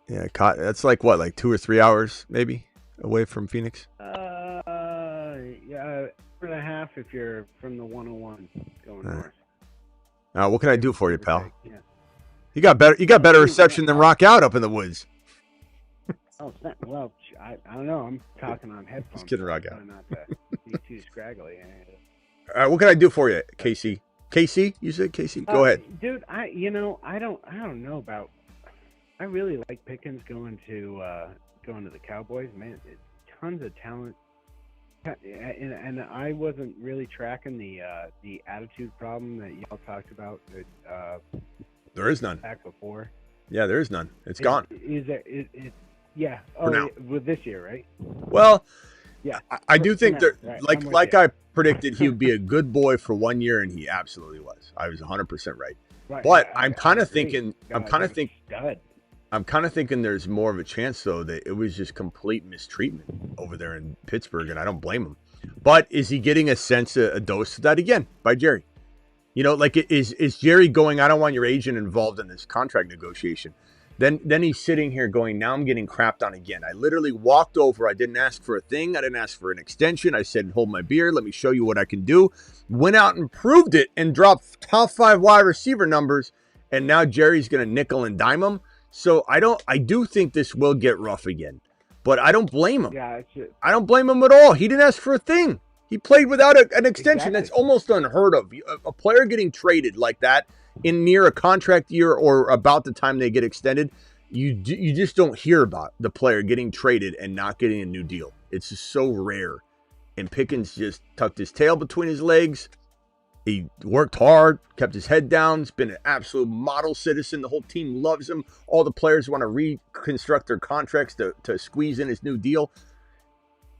Yeah, that's like what, like 2 or 3 hours maybe away from Phoenix? Yeah, 1.5 if you're from the 101 going north. What can I do for you, pal? Yeah. You got better reception than Rock Out up in the woods. Oh, well, I don't know. I'm talking on headphones. Just kidding, Rock Out. Trying not to be too scraggly. All right, what can I do for you, Casey? Casey, you said Casey. Go ahead, dude. I don't know about. I really like Pickens going to the Cowboys. Man, tons of talent. And I wasn't really tracking the attitude problem that y'all talked about. There is none. Back before. Yeah, there is none. It's gone. Is there? Yeah. Oh, with this year, right? Well, yeah. I do think that, right. like I predicted, he would be a good boy for 1 year, and he absolutely was. I was 100% right. But I'm kind of thinking. I'm kind of thinking there's more of a chance, though, that it was just complete mistreatment over there in Pittsburgh, and I don't blame him. But is he getting a dose of that again by Jerry? Is Jerry going, I don't want your agent involved in this contract negotiation. Then he's sitting here going, now I'm getting crapped on again. I literally walked over. I didn't ask for a thing. I didn't ask for an extension. I said, hold my beer. Let me show you what I can do. Went out and proved it and dropped top 5 wide receiver numbers. And now Jerry's going to nickel and dime him. So I do think this will get rough again, but I don't blame him. Yeah, I don't blame him at all. He didn't ask for a thing. He played without an extension. Exactly. That's almost unheard of. A player getting traded like that in near a contract year or about the time they get extended, you just don't hear about the player getting traded and not getting a new deal. It's just so rare. And Pickens just tucked his tail between his legs. He worked hard, kept his head down. He's been an absolute model citizen. The whole team loves him. All the players want to reconstruct their contracts to squeeze in his new deal.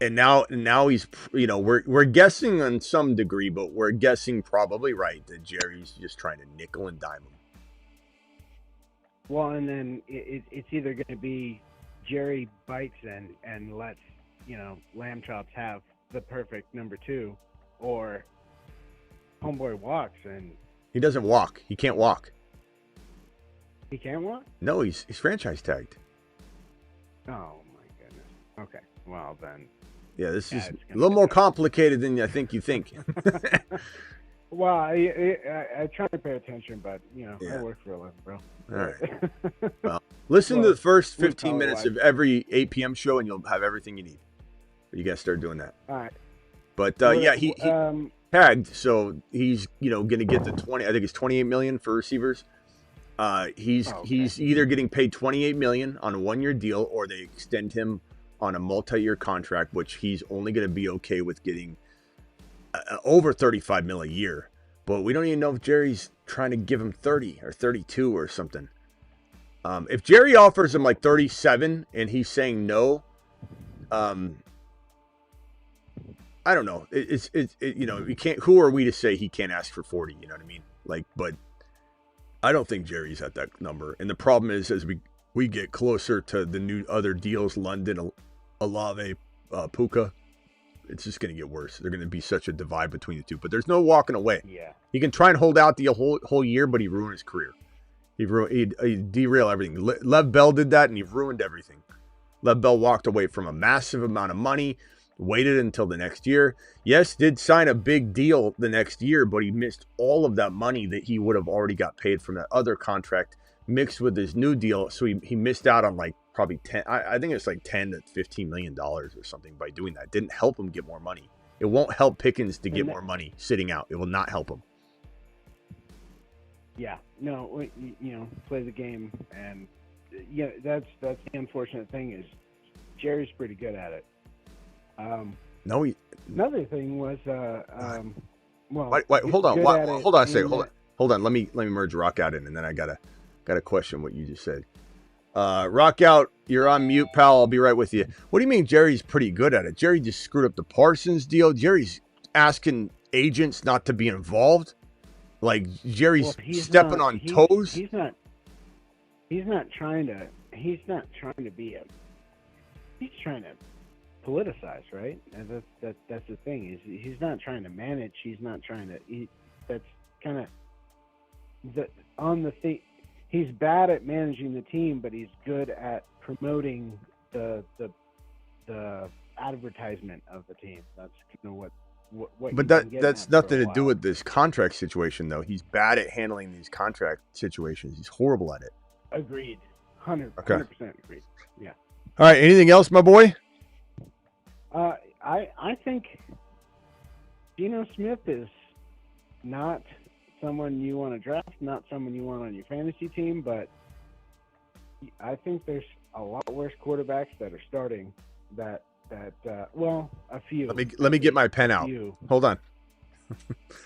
And now he's, we're guessing on some degree, but we're guessing probably right that Jerry's just trying to nickel and dime him. Well, and then it's either going to be Jerry bites and lets, Lamb Chops have the perfect number 2, or Homeboy walks and... He doesn't walk. He can't walk. He can't walk? No, he's franchise tagged. Oh, my goodness. Okay. Well, then... Yeah, this is a little more complicated than I think you think. Well, I try to pay attention, but, I work for a living, bro. All right. Well, listen to the first 15 minutes of every 8 p.m. show, and you'll have everything you need. You got to start doing that. All right. But, he tagged, so he's, going to get the 20. I think it's 28 million for receivers. He's either getting paid 28 million on a 1-year deal, or they extend him on a multi-year contract, which he's only going to be okay with getting over 35 mil a year. But we don't even know if Jerry's trying to give him 30 or 32 or something. If Jerry offers him like 37 and he's saying no, I don't know. You can't. Who are we to say he can't ask for 40? You know what I mean? But I don't think Jerry's at that number. And the problem is, as we get closer to the new other deals, London, Olave, Puka, it's just going to get worse. They're going to be such a divide between the two. But there's no walking away. Yeah. He can try and hold out the whole year, but he ruined his career. He derailed everything. Lev Bell did that, and he ruined everything. Lev Bell walked away from a massive amount of money, waited until the next year. Yes, did sign a big deal the next year, but he missed all of that money that he would have already got paid from that other contract mixed with his new deal. So he missed out on probably 10. I think it's like $10 to $15 million or something by doing that. It didn't help him get more money. It won't help Pickens to get more money sitting out. It will not help him. Yeah, no, play the game, and that's the unfortunate thing is Jerry's pretty good at it. Another thing was, wait, hold on, hold on a second, hold on. Let me merge Rock Out in, and then I gotta question what you just said. Rock Out, you're on mute, pal. I'll be right with you. What do you mean Jerry's pretty good at it? Jerry just screwed up the Parsons deal. Jerry's asking agents not to be involved. Like Jerry's stepping on toes. He's not trying to be he's trying to politicize, right? And that's the thing. He's not trying to manage. He's not trying to. That's kind of on the thing. He's bad at managing the team, but he's good at promoting the advertisement of the team. That's kind of what. But that's nothing to do with this contract situation, though. He's bad at handling these contract situations. He's horrible at it. Agreed. 100% agreed. Yeah. All right. Anything else, my boy? I think Geno Smith is not someone you want to draft, not someone you want on your fantasy team, but I think there's a lot worse quarterbacks that are starting that a few. Let me get my pen out. Hold on.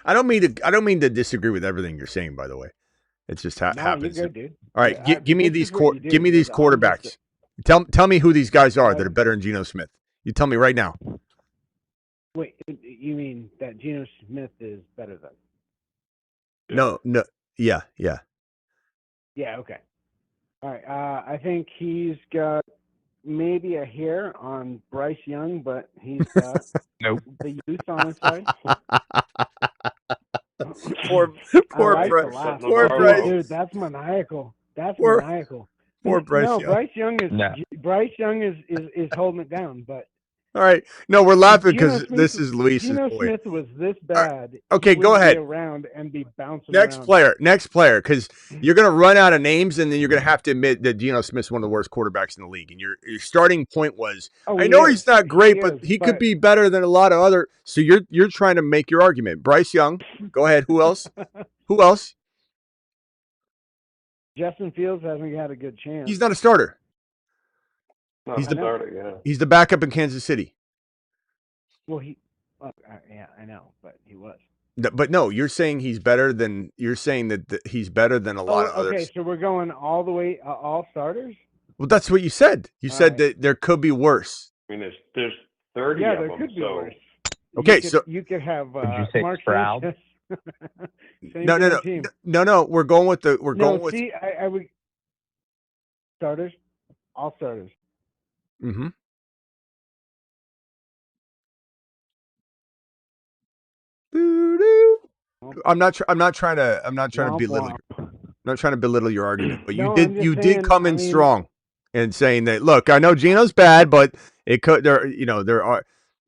I don't mean to disagree with everything you're saying, by the way. It just happens. You're good, dude. All right, give me these quarterbacks. Tell me who these guys are that are better than Geno Smith. You tell me right now. Wait, you mean that Geno Smith is better than? No. Yeah. Yeah, okay. All right. I think he's got maybe a hair on Bryce Young, but he's got the youth on his side. Poor Bryce. Dude, that's maniacal. Maniacal. Poor Bryce Young. Bryce Young is holding it down, but. All right. No, we're laughing because this is Luis's Geno boy. Smith was this bad. Okay, go ahead. Be around and be bouncing Next player, because you're going to run out of names, and then you're going to have to admit that Geno Smith's one of the worst quarterbacks in the league. And your starting point was, I know he's not great, but he could be better than a lot of other. So you're trying to make your argument. Bryce Young, go ahead. Who else? Who else? Justin Fields hasn't had a good chance. He's not a starter. He's the starter, yeah. He's the backup in Kansas City. Well, yeah, I know, but he was. But no, you're saying he's better than. You're saying that he's better than a lot of others. Okay, so we're going all the way, all starters. Well, that's what you said. You said that there could be worse. I mean, there's 30 Yeah, of there them. could be So worse. Okay, You could have Would you say Mark Stroud? Sanchez. Same no, damn team. we're going with the See, I would starters, all starters. Mm-hmm. I'm not trying to belittle Womp I'm not trying to belittle your argument, but No, I'm just did saying, come in I mean- strong and saying that, look, I know Gino's bad, but it could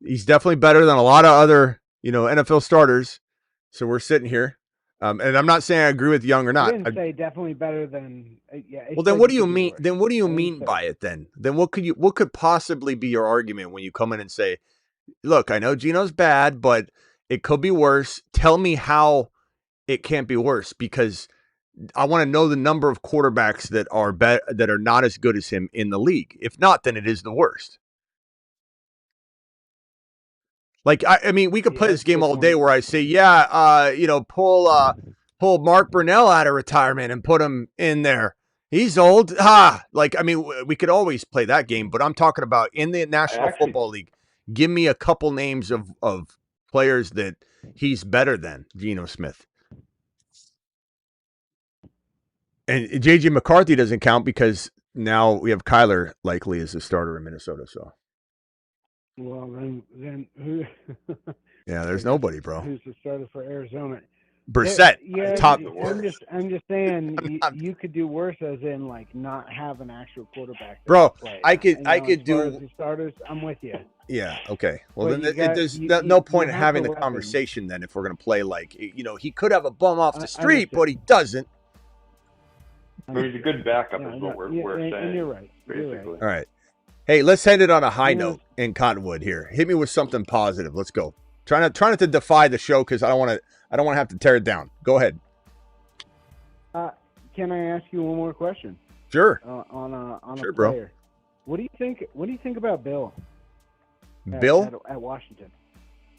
he's definitely better than a lot of other, NFL starters. So we're sitting here. And I'm not saying I agree with Young or I not. didn't say definitely better than. Yeah. I Well, then said what do he you could do mean? worse. Then what do you I didn't mean say- by it? Then what could possibly be your argument when you come in and say, look, I know Gino's bad, but it could be worse. Tell me how it can't be worse, because I want to know the number of quarterbacks that are not as good as him in the league. If not, then it is the worst. Like, I mean, we could play this game all day where I say, pull Mark Brunell out of retirement and put him in there. He's old. Like, I mean, we could always play that game, but I'm talking about in the National Football League. Give me a couple names of players that he's better than Geno Smith. And J.J. McCarthy doesn't count because now we have Kyler likely as the starter in Minnesota. So, well, then who? yeah, there's nobody, bro. Who's the starter for Arizona? Brissett, Yeah, top. I'm just saying you could do worse, as in like not have an actual quarterback. Bro, play. I could do the starters. I'm with you. Yeah. Okay. Well, But then there's no point in having the conversation then if we're going to play like, he could have a bum off the street, but he doesn't. I mean, he's a good backup is what we're saying. And you're right. Basically. All right. Hey, let's end it on a high note in Cottonwood here. Hit me with something positive. Let's go. Try not to defy the show because I don't want to have to tear it down. Go ahead. Can I ask you one more question? Sure. On a player. Bro. What do you think about Bill? Bill at Washington?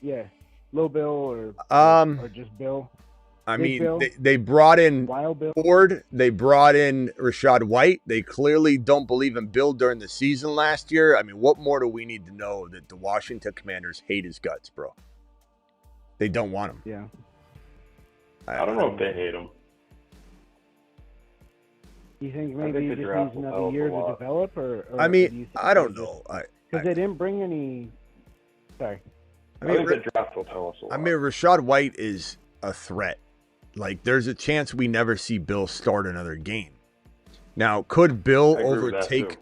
Yeah, Low Bill or just Bill. I mean, they brought in Ford. They brought in Rachaad White. They clearly don't believe in Bill during the season last year. I mean, what more do we need to know that the Washington Commanders hate his guts, bro? They don't want him. Yeah. I don't know if they hate him. You think maybe he just needs another year to develop, or I mean, I don't know. Because they didn't bring any. Sorry. I think the draft will tell us a lot. I mean, Rachaad White is a threat. Like, there's a chance we never see Bill start another game. Now, could Bill overtake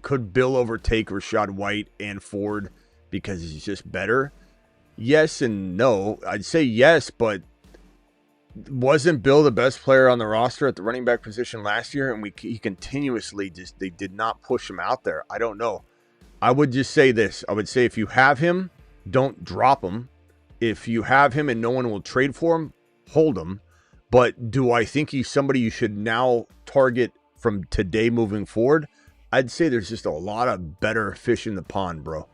Rachaad White and Ford because he's just better? Yes and no. I'd say yes, but wasn't Bill the best player on the roster at the running back position last year? And he continuously they did not push him out there. I don't know. I would just say this. I would say if you have him, don't drop him. If you have him and no one will trade for him, hold him. But do I think he's somebody you should now target from today moving forward? I'd say there's just a lot of better fish in the pond, bro.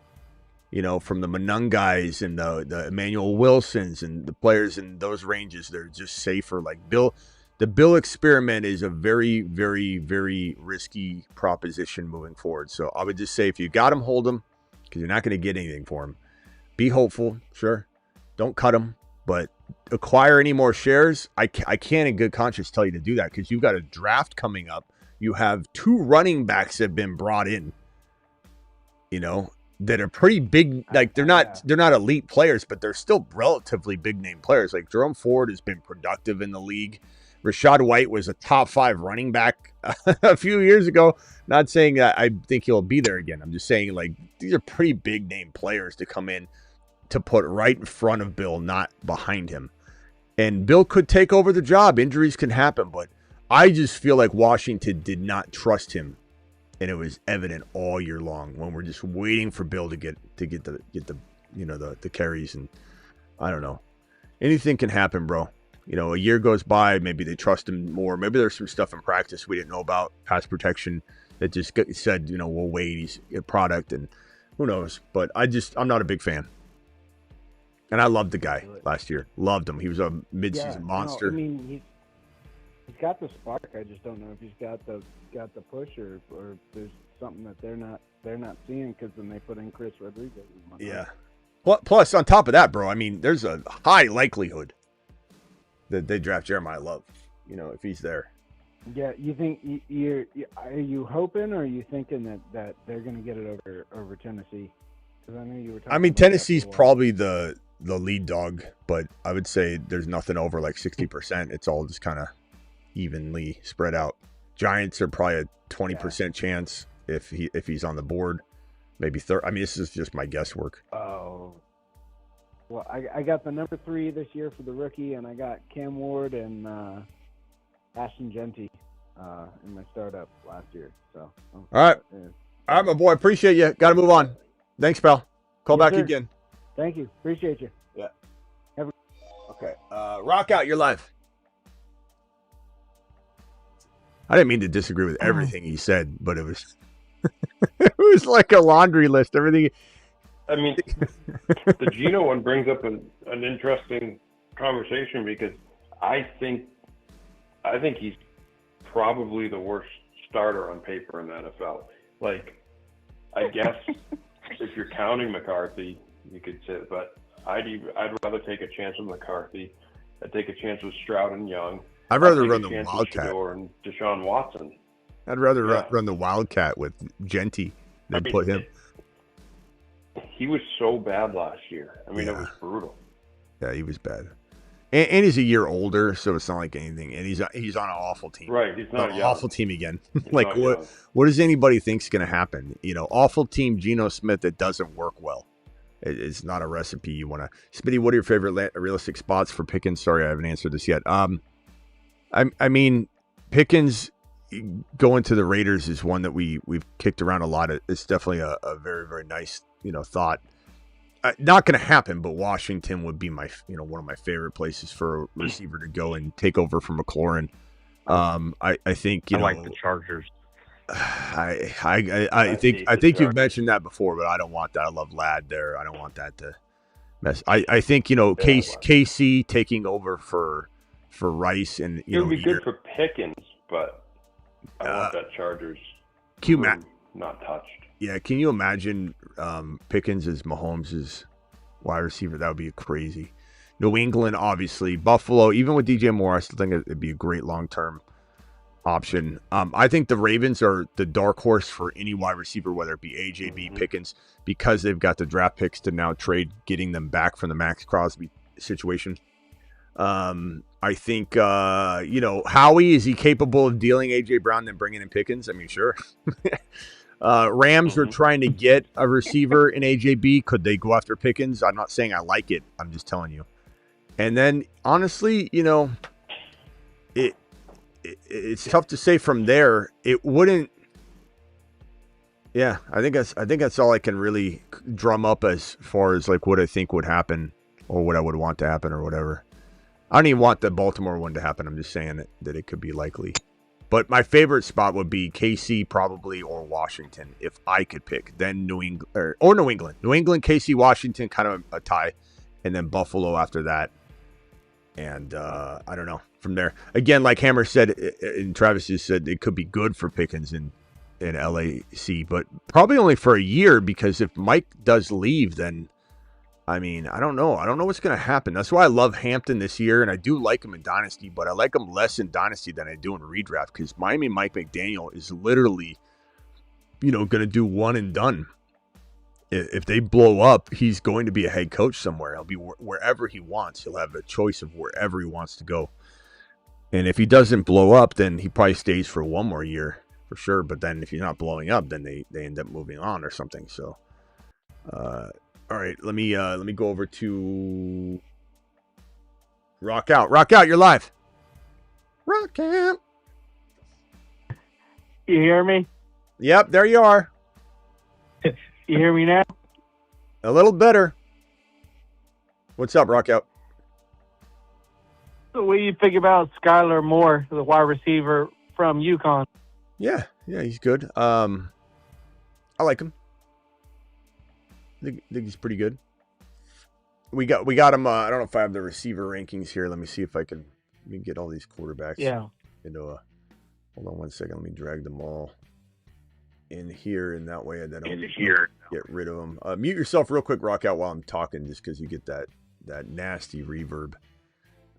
From the Manung guys and the Emmanuel Wilsons and the players in those ranges, they're just safer. Like the Bill experiment is a very, very, very risky proposition moving forward. So I would just say if you got him, hold him, because you're not going to get anything for him. Be hopeful, sure. Don't cut him, but acquire any more shares. I can't in good conscience tell you to do that because you've got a draft coming up. You have 2 running backs that have been brought in, that are pretty big. Like they're not elite players, but they're still relatively big name players. Like Jerome Ford has been productive in the league. Rachaad White was a top 5 running back a few years ago. Not saying that I think he'll be there again. I'm just saying like these are pretty big name players to come in to put right in front of Bill, not behind him. And Bill could take over the job. Injuries can happen, but I just feel like Washington did not trust him, and it was evident all year long when we're just waiting for Bill to get the carries. And I don't know, anything can happen, bro. A year goes by, maybe they trust him more. Maybe there's some stuff in practice we didn't know about, pass protection, that just said, we'll wait. He's a product, and who knows? But I'm not a big fan. And I loved the guy last year. Loved him. He was a midseason monster. No, I mean, he's got the spark. I just don't know if he's got the push or there's something that they're not seeing, because then they put in Chris Rodriguez. Yeah. Plus, on top of that, bro, I mean, there's a high likelihood that they draft Jeremiah Love, if he's there. Yeah, you think are you hoping, or are you thinking that they're going to get it over Tennessee? Because I know you were talking. I mean, Tennessee's probably the lead dog, but I would say there's nothing over like 60%. It's all just kind of evenly spread out. Giants are probably a 20% chance if he's on the board. Maybe 30. I mean, this is just my guesswork. Oh. Well, I got the number 3 this year for the rookie, and I got Cam Ward and Ashton Genty in my startup last year. So. All right, my boy. Appreciate you. Got to move on. Thanks, pal. Call back again. Thank you. Appreciate you. Yeah. Okay. Rock out. You're live. I didn't mean to disagree with everything he said, but it was it was like a laundry list. Everything. I mean, the Geno one brings up an interesting conversation, because I think he's probably the worst starter on paper in the NFL. Like, I guess if you're counting McCarthy, you could say, but I'd rather take a chance with McCarthy. I'd take a chance with Stroud and Young. I'd rather run the Wildcat. And Deshaun Watson. I'd rather run the Wildcat with Genty than put him. He was so bad last year. I mean, it was brutal. Yeah, he was bad. And he's a year older, so it's not like anything. And he's on an awful team. Right, he's not an awful team again. Like, what does anybody think's going to happen? Awful team Geno Smith that doesn't work well. It's not a recipe you want to. Smitty, what are your favorite realistic spots for Pickens? Sorry, I haven't answered this yet. I mean, Pickens going to the Raiders is one that we've kicked around a lot. It's definitely a very, very nice, thought. Not going to happen, but Washington would be my, one of my favorite places for a receiver to go and take over from McLaurin. I think, I like the Chargers. I think you've mentioned that before, but I don't want that. I love Ladd there. I don't want that to mess. I think, KC taking over for Rice, and it would be good for Pickens, but I want that Chargers not touched. Yeah, can you imagine Pickens as Mahomes' wide receiver? That would be crazy. New England, obviously. Buffalo, even with DJ Moore, I still think it'd be a great long-term option. I think the Ravens are the dark horse for any wide receiver, whether it be AJB, Pickens, because they've got the draft picks to now trade, getting them back from the Max Crosby situation. I think, Howie, is he capable of dealing A.J. Brown then bringing in Pickens? I mean, sure. Rams are trying to get a receiver in AJB. Could they go after Pickens? I'm not saying I like it. I'm just telling you. And then, honestly, it's tough to say from there. It wouldn't. Yeah, I think that's all I can really drum up as far as like what I think would happen or what I would want to happen or whatever. I don't even want the Baltimore one to happen. I'm just saying that it could be likely. But my favorite spot would be KC probably, or Washington if I could pick. Then New England or New England. New England, KC, Washington, kind of a tie. And then Buffalo after that. And I don't know. From there, again, like Hammer said, and Travis just said, it could be good for Pickens in LAC, but probably only for a year, because if Mike does leave, then I mean, I don't know what's going to happen. That's why I love Hampton this year, and I do like him in Dynasty, but I like him less in Dynasty than I do in redraft, because Miami Mike McDaniel is literally, going to do one and done. If they blow up, he's going to be a head coach somewhere. He'll be wherever he wants. He'll have a choice of wherever he wants to go. And if he doesn't blow up, then he probably stays for one more year for sure. But then if he's not blowing up, then they end up moving on or something. So, all right, let me go over to Rock Out. Rock Out, you're live. Rock Out. You hear me? Yep, there you are. You hear me now? A little better. What's up, Rock Out? What do you think about Skylar Moore, the wide receiver from UConn? Yeah, he's good. I like him. I think he's pretty good. We got him. I don't know if I have the receiver rankings here. Let me see if I can get all these quarterbacks. Yeah. Into hold on one second. Let me drag them all. in here, and that way then I'll get rid of them. Mute yourself real quick, Rock Out, while I'm talking, just because you get that nasty reverb.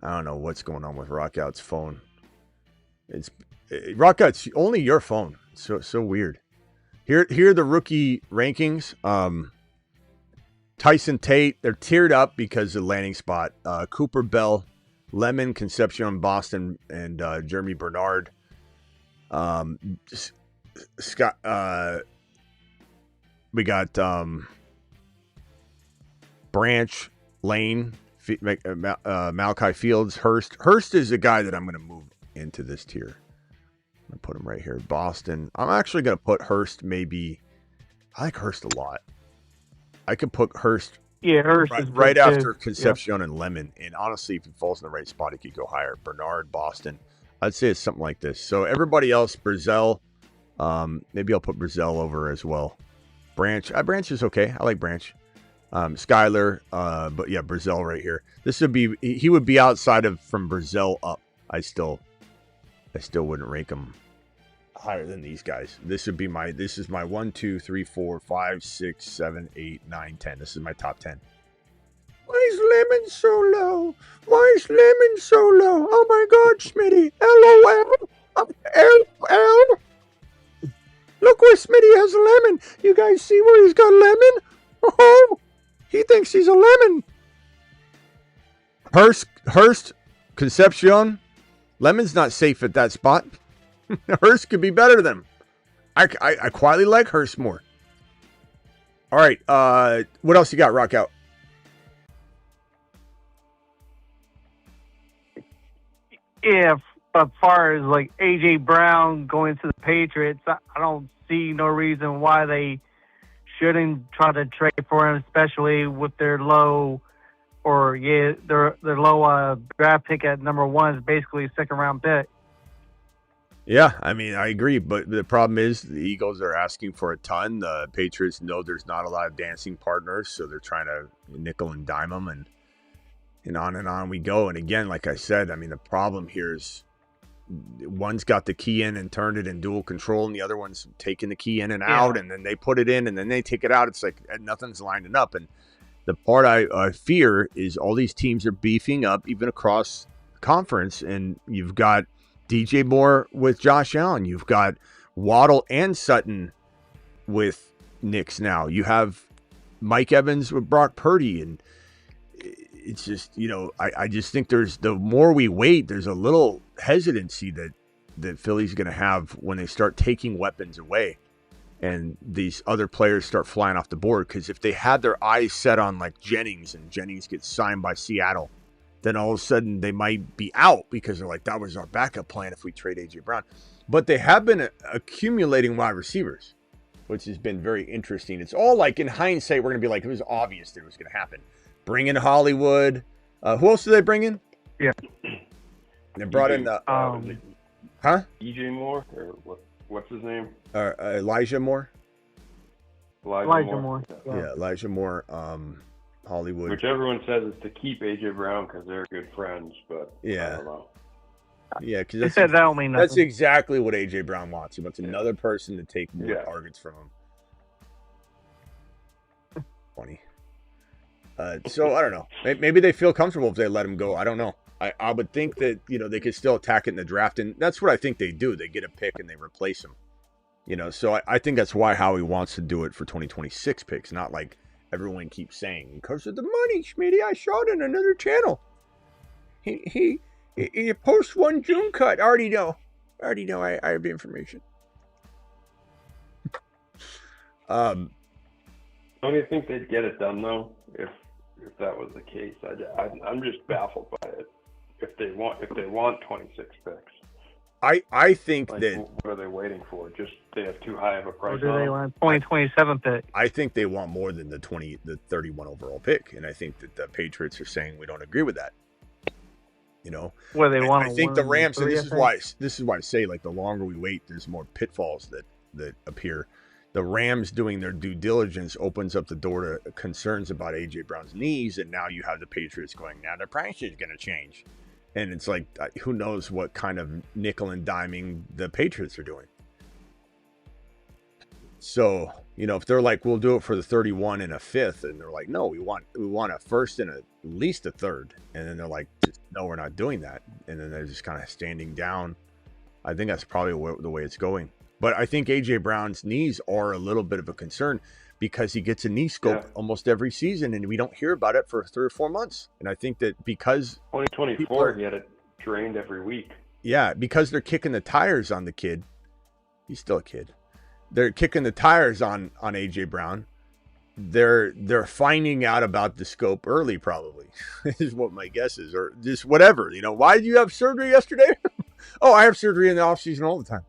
I don't know what's going on with Rock Out's phone. Rock Out's only your phone. So weird. Here are the rookie rankings. Tyson Tate, they're tiered up because of landing spot. Cooper Bell, Lemon, Concepcion, Boston, and Jeremy Bernard. Scott, we got Branch, Lane, Malachi Fields, Hurst. Hurst is a guy that I'm going to move into this tier. I'm going to put him right here. Boston. I'm actually going to put Hurst maybe. I like Hurst a lot. I could put Hurst, Hurst right after Concepcion and Lemon. And honestly, if he falls in the right spot, he could go higher. Bernard, Boston. I'd say it's something like this. So everybody else, Brazil. Maybe I'll put Brazil over as well. Branch. Branch is okay. I like Branch. Skyler. But yeah, Brazil right here. He would be outside from Brazil up. I still wouldn't rank him higher than these guys. This is my 1, 2, 3, 4, 5, 6, 7, 8, 9, 10. This is my top 10. Why is Lemon so low? Oh my God, Smitty. LOL. LOL. Look where Smitty has Lemon. You guys see where he's got Lemon? Oh, he thinks he's a lemon. Hurst, Concepcion. Lemon's not safe at that spot. Hurst could be better than him. I quietly like Hurst more. All right. What else you got, Rock Out? If as far as like AJ Brown going to the Patriots, I don't see no reason why they shouldn't try to trade for him, especially with their low draft pick at number 1 is basically a second round pick. Yeah, I mean, I agree, but the problem is the Eagles are asking for a ton. The Patriots know there's not a lot of dancing partners, so they're trying to nickel and dime them, and on we go. And again, like I said, I mean, the problem here is one's got the key in and turned it in dual control, and the other one's taking the key in and out, and then they put it in, and then they take it out. It's like nothing's lining up. And the part I fear is all these teams are beefing up, even across the conference, and you've got DJ Moore with Josh Allen. You've got Waddle and Sutton with Knicks now. You have Mike Evans with Brock Purdy, and it's just, I just think the more we wait, there's a little hesitancy that Philly's going to have when they start taking weapons away and these other players start flying off the board. Because if they had their eyes set on like Jennings and Jennings gets signed by Seattle, then all of a sudden they might be out because they're like, that was our backup plan if we trade A.J. Brown. But they have been accumulating wide receivers, which has been very interesting. It's all like in hindsight, we're going to be like, it was obvious that it was going to happen. Bring in Hollywood. Who else did they bring in? Yeah. They brought in E.J. Moore, or what's his name? Elijah Moore. Elijah Moore. Yeah, Elijah Moore. Hollywood. Which everyone says is to keep A.J. Brown because they're good friends, but yeah. I don't know. Yeah, because that's exactly what A.J. Brown wants. He wants another person to take more targets from him. Funny. So I don't know. Maybe they feel comfortable if they let him go. I don't know. I would think that they could still attack it in the draft, and that's what I think they do. They get a pick and they replace him. So I think that's why Howie wants to do it for 2026 picks, not like everyone keeps saying because of the money, Smitty. I saw it on another channel. He posts one June cut. I already know. I have the information. Don't you think they'd get it done though? If that was the case, I'm just baffled by it. If they want 26 picks, I think that. What are they waiting for? Just they have too high of a price. Or do they want 2027 pick? I think they want more than the 31 overall pick, and I think that the Patriots are saying we don't agree with that. Where they want. I think the Rams, and this is why I say like the longer we wait, there's more pitfalls that appear. The Rams doing their due diligence opens up the door to concerns about A.J. Brown's knees, and now you have the Patriots going, now the price is going to change. And it's like, who knows what kind of nickel and diming the Patriots are doing. So, if they're like, we'll do it for the 31 and a fifth, and they're like, no, we want a first and at least a third, and then they're like, no, we're not doing that, and then they're just kind of standing down. I think that's probably the way it's going. But I think AJ Brown's knees are a little bit of a concern because he gets a knee scope almost every season, and we don't hear about it for 3 or 4 months. And I think that because 2024, he had it drained every week. Yeah, because they're kicking the tires on the kid. He's still a kid. They're kicking the tires on AJ Brown. They're finding out about the scope early, probably, is what my guess is, or just whatever. Why did you have surgery yesterday? Oh, I have surgery in the off season all the time.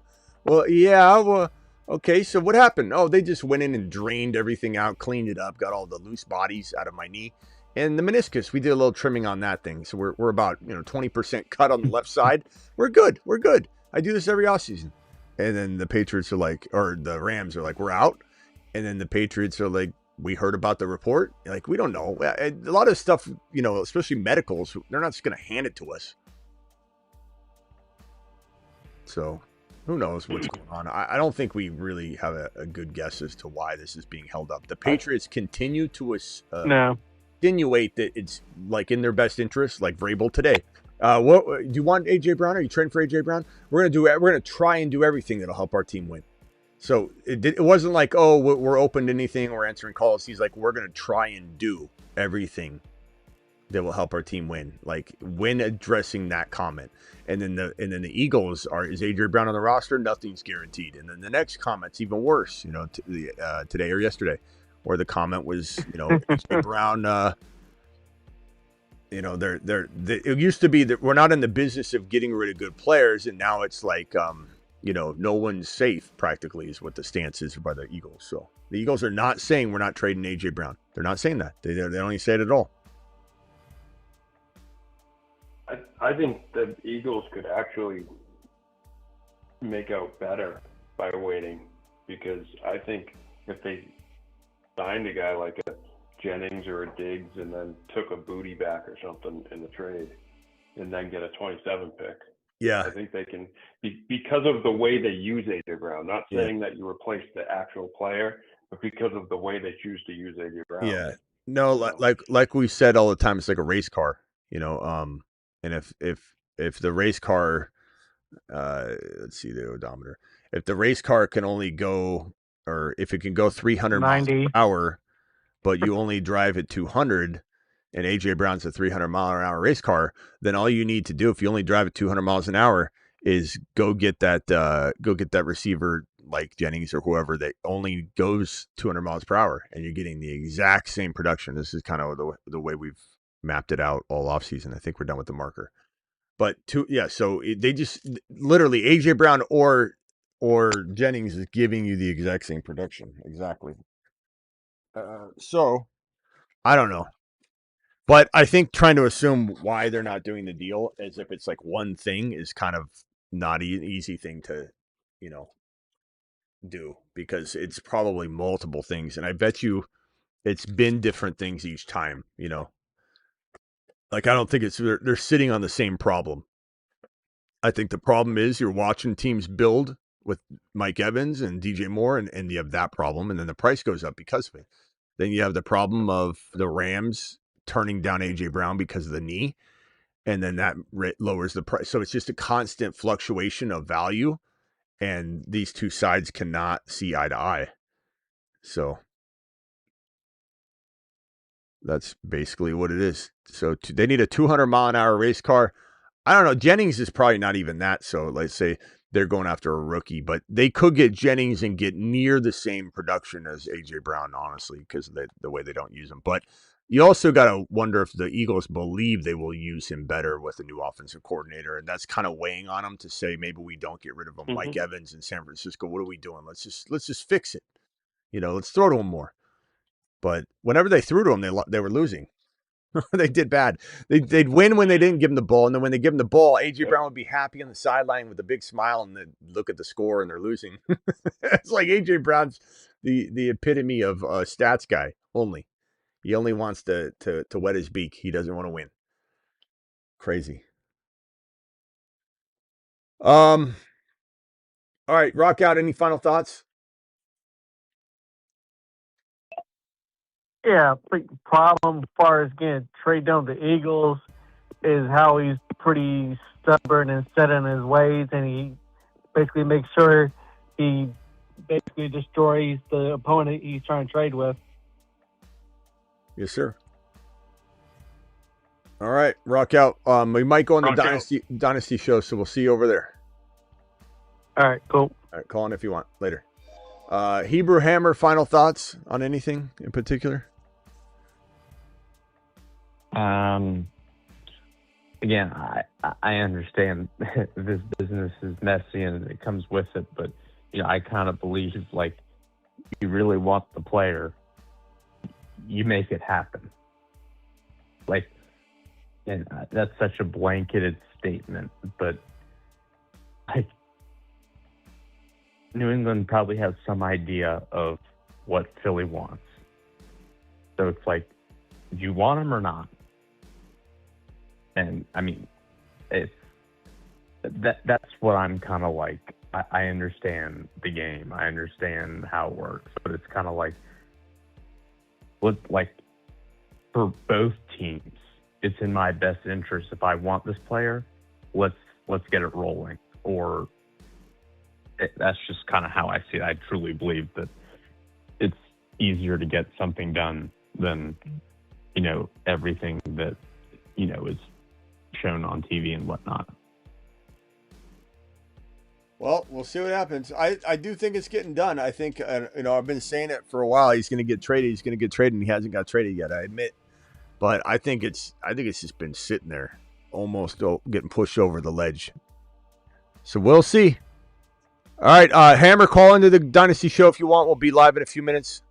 Well, yeah. Well, okay. So what happened? Oh, they just went in and drained everything out, cleaned it up, got all the loose bodies out of my knee, and the meniscus. We did a little trimming on that thing, so we're about 20% cut on the left side. We're good. We're good. I do this every off season. And then the Patriots are like, or the Rams are like, we're out. And then the Patriots are like, we heard about the report. Like, we don't know. A lot of stuff, especially medicals, they're not just going to hand it to us. So who knows what's going on? I don't think we really have a good guess as to why this is being held up. The Patriots continue to insinuate that it's like in their best interest, like Vrabel today. What do you want, AJ Brown? Are you trading for AJ Brown? We're gonna try and do everything that'll help our team win. So it wasn't like, oh, we're open to anything, we're answering calls. He's like, we're gonna try and do everything that will help our team win. Like when addressing that comment, and then the Eagles is AJ Brown on the roster? Nothing's guaranteed. And then the next comment's even worse. Today or yesterday, where the comment was, AJ Brown. It used to be that we're not in the business of getting rid of good players, and now it's like, no one's safe, practically, is what the stance is by the Eagles. So the Eagles are not saying we're not trading AJ Brown. They're not saying that. They don't even say it at all. I think the Eagles could actually make out better by waiting, because I think if they signed a guy like a Jennings or a Diggs and then took a booty back or something in the trade and then get a 27 pick. Yeah. I think they can, because of the way they use AJ Brown, not saying that you replace the actual player, but because of the way they choose to use AJ Brown. Yeah. No, like we said all the time, it's like a race car, and if the race car, let's see the odometer, if the race car can only go, or if it can go 300 miles per hour, but you only drive at 200, and AJ Brown's a 300-mile-an-hour race car, then all you need to do, if you only drive at 200 miles an hour, is go get that receiver like Jennings or whoever that only goes 200 miles per hour, and you're getting the exact same production. This is kind of the way we've mapped it out all offseason. I think we're done with the marker. But so they just literally AJ Brown or Jennings is giving you the exact same production. Exactly. So I don't know, but I think trying to assume why they're not doing the deal as if it's like one thing is kind of not an easy thing to, do, because it's probably multiple things. And I bet you it's been different things each time, like, I don't think they're sitting on the same problem. I think the problem is you're watching teams build with Mike Evans and DJ Moore, and you have that problem, and then the price goes up because of it. Then you have the problem of the Rams turning down AJ Brown because of the knee, and then that lowers the price. So it's just a constant fluctuation of value, and these two sides cannot see eye to eye. So that's basically what it is. So they need a 200-mile-an-hour race car. I don't know. Jennings is probably not even that. So let's say they're going after a rookie, but they could get Jennings and get near the same production as AJ Brown, honestly, because of the way they don't use him. But you also got to wonder if the Eagles believe they will use him better with a new offensive coordinator, and that's kind of weighing on them to say maybe we don't get rid of him. Mm-hmm. Mike Evans in San Francisco, what are we doing? Let's just fix it. Let's throw to him more. But whenever they threw to him, they were losing. They did bad. They'd win when they didn't give him the ball, and then when they give him the ball, AJ Brown would be happy on the sideline with a big smile, and then look at the score, and they're losing. It's like AJ Brown's the epitome of a stats guy. He only wants to wet his beak. He doesn't want to win. Crazy. All right, rock out. Any final thoughts? Yeah, big problem as far as getting trade down the Eagles is how he's pretty stubborn and set in his ways, and he basically makes sure he basically destroys the opponent he's trying to trade with. Yes, sir. All right, rock out. We might go on the Dynasty show, so we'll see you over there. All right, cool. All right, call in if you want later. Hebrew Hammer, final thoughts on anything in particular? Again, I understand this business is messy and it comes with it, but I kind of believe like you really want the player, you make it happen. Like, and that's such a blanketed statement, but like New England probably has some idea of what Philly wants. So it's like, do you want him or not? And I mean, that's what I'm kind of like. I understand the game. I understand how it works, but it's kind of like, for both teams, it's in my best interest. If I want this player, let's get it rolling. Or that's just kind of how I see it. I truly believe that it's easier to get something done than everything that is shown on TV and whatnot. Well, we'll see what happens. I do think it's getting done. I think, I've been saying it for a while. He's going to get traded. And he hasn't got traded yet, I admit. But I think it's just been sitting there, almost getting pushed over the ledge. So we'll see. All right, Hammer, call into the Dynasty show if you want. We'll be live in a few minutes.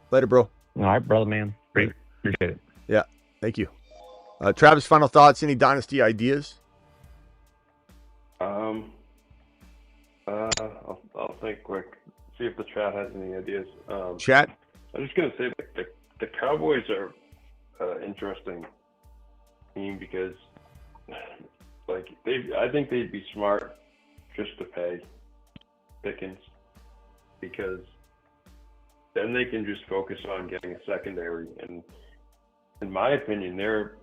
Later, bro. All right, brother, man. Great. Appreciate it. Yeah, thank you. Travis, final thoughts? Any Dynasty ideas? I'll think quick. See if the chat has any ideas. Chat? I'm just gonna say the Cowboys are an interesting team because, I think they'd be smart just to pay Pickens, because then they can just focus on getting a secondary. And in my opinion, they're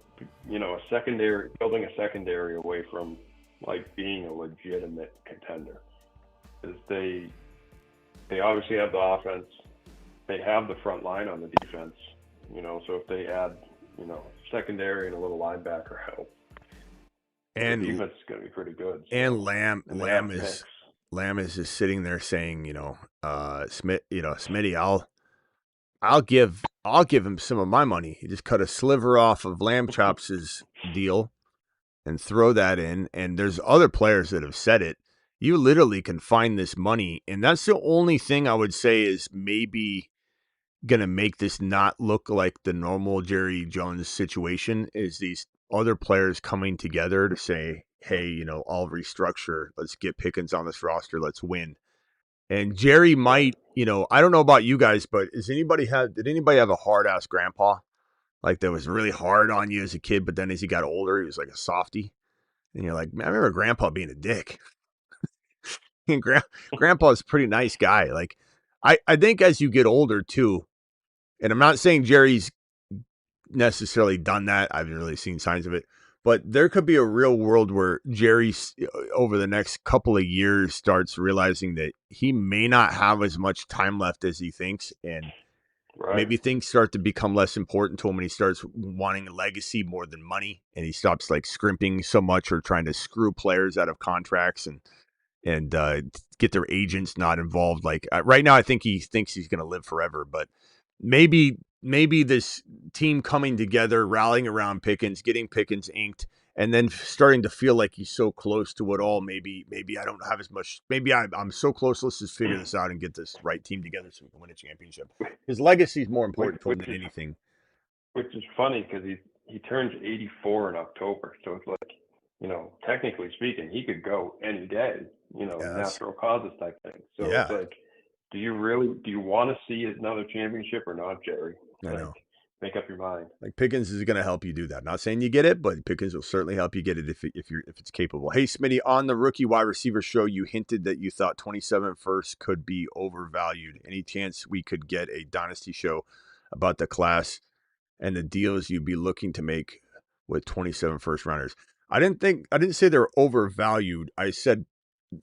building a secondary away from being a legitimate contender. Because they obviously have the offense, they have the front line on the defense, so if they add, secondary and a little linebacker help, and the defense is going to be pretty good. And Lamb is just sitting there saying, Smitty, I'll give him some of my money. He just cut a sliver off of Lamb Chops' deal and throw that in. And there's other players that have said it. You literally can find this money. And that's the only thing I would say is maybe going to make this not look like the normal Jerry Jones situation, is these other players coming together to say, hey, I'll restructure. Let's get Pickens on this roster. Let's win. And Jerry might, I don't know about you guys, but did anybody have a hard ass grandpa? Like that was really hard on you as a kid, but then as he got older, he was like a softie. And you're like, man, I remember grandpa being a dick. And grandpa's a pretty nice guy. Like, I think as you get older too, and I'm not saying Jerry's necessarily done that. I haven't really seen signs of it, but there could be a real world where Jerry over the next couple of years starts realizing that he may not have as much time left as he thinks. And maybe things start to become less important to him, and he starts wanting a legacy more than money. And he stops scrimping so much or trying to screw players out of contracts and get their agents not involved. Right now, I think he thinks he's going to live forever, but maybe this team coming together, rallying around Pickens, getting Pickens inked, and then starting to feel like he's so close to it all. Maybe I don't have as much. Maybe I'm so close. Let's just figure this out and get this right team together so we can win a championship. His legacy is more important to him than anything. Which is funny because he turns 84 in October, so it's technically speaking, he could go any day. Natural causes type thing. So it's do you want to see another championship or not, Jerry? I know. make up your mind. Like Pickens is going to help you do that. Not saying you get it, but Pickens will certainly help you get it if it's capable. Hey, Smitty, on the rookie wide receiver show, you hinted that you thought 27 first could be overvalued. Any chance we could get a dynasty show about the class and the deals you'd be looking to make with 27 first rounders? I didn't say they're overvalued. I said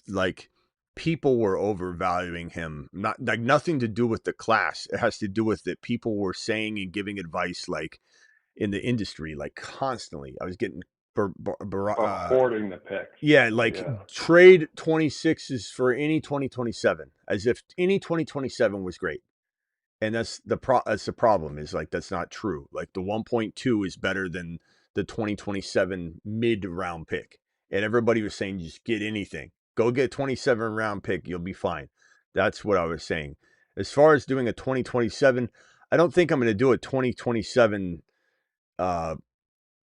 like people were overvaluing him. Not like nothing to do with the class. It has to do with that people were saying and giving advice like in the industry, like constantly. I was getting Hoarding the picks. yeah, like trade 26s for any 2027, as if any 2027 was great. And that's the problem is like that's not true. Like the 1.2 is better than the 2027 mid round pick. And everybody was saying just get anything. Go get a 27 round pick, you'll be fine. That's what I was saying. As far as doing a 2027, I don't think I'm going to do a 2027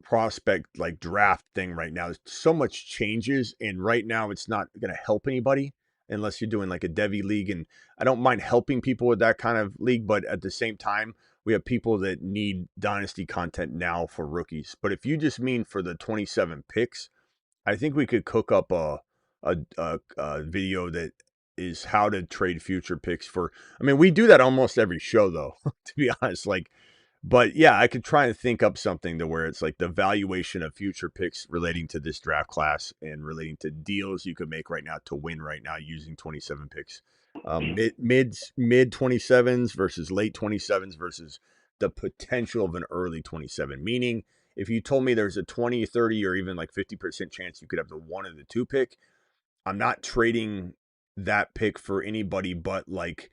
prospect like draft thing right now. There's so much changes, and right now it's not going to help anybody unless you're doing like a Devi league. And I don't mind helping people with that kind of league, but at the same time, we have people that need dynasty content now for rookies. But if you just mean for the 27 picks, I think we could cook up a video that is how to trade future picks for. I mean, we do that almost every show though, to be honest. Like, but yeah, I could try and think up something to where it's like the valuation of future picks relating to this draft class and relating to deals you could make right now to win right now using 27 picks. Mid 27s versus late 27s versus the potential of an early 27. Meaning, if you told me there's a 20, 30, or even like 50% chance you could have the 1 or the 2 pick, I'm not trading that pick for anybody but like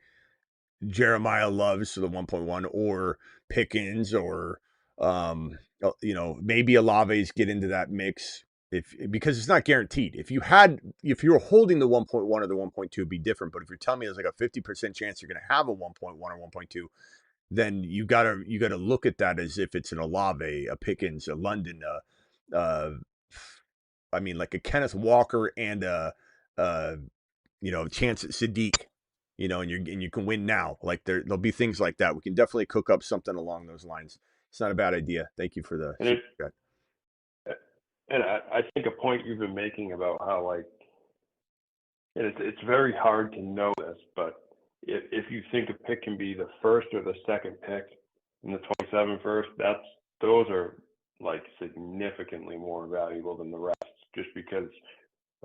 Jeremiah Loves to the 1.1 or Pickens or maybe Alaves get into that mix because it's not guaranteed. If you were holding the 1.1 or the 1.2 it'd be different, but if you're telling me there's like a 50% chance you're going to have a 1.1 or 1.2, then you got to look at that as if it's an Olave, a Pickens, a London, like a Kenneth Walker and a chance at Sadiq, and you can win now. Like there'll be things like that. We can definitely cook up something along those lines. It's not a bad idea. Thank you for the. And I think a point you've been making about how like, and it's very hard to know this, but if you think a pick can be the first or the second pick in the 27 first, those are like significantly more valuable than the rest, just because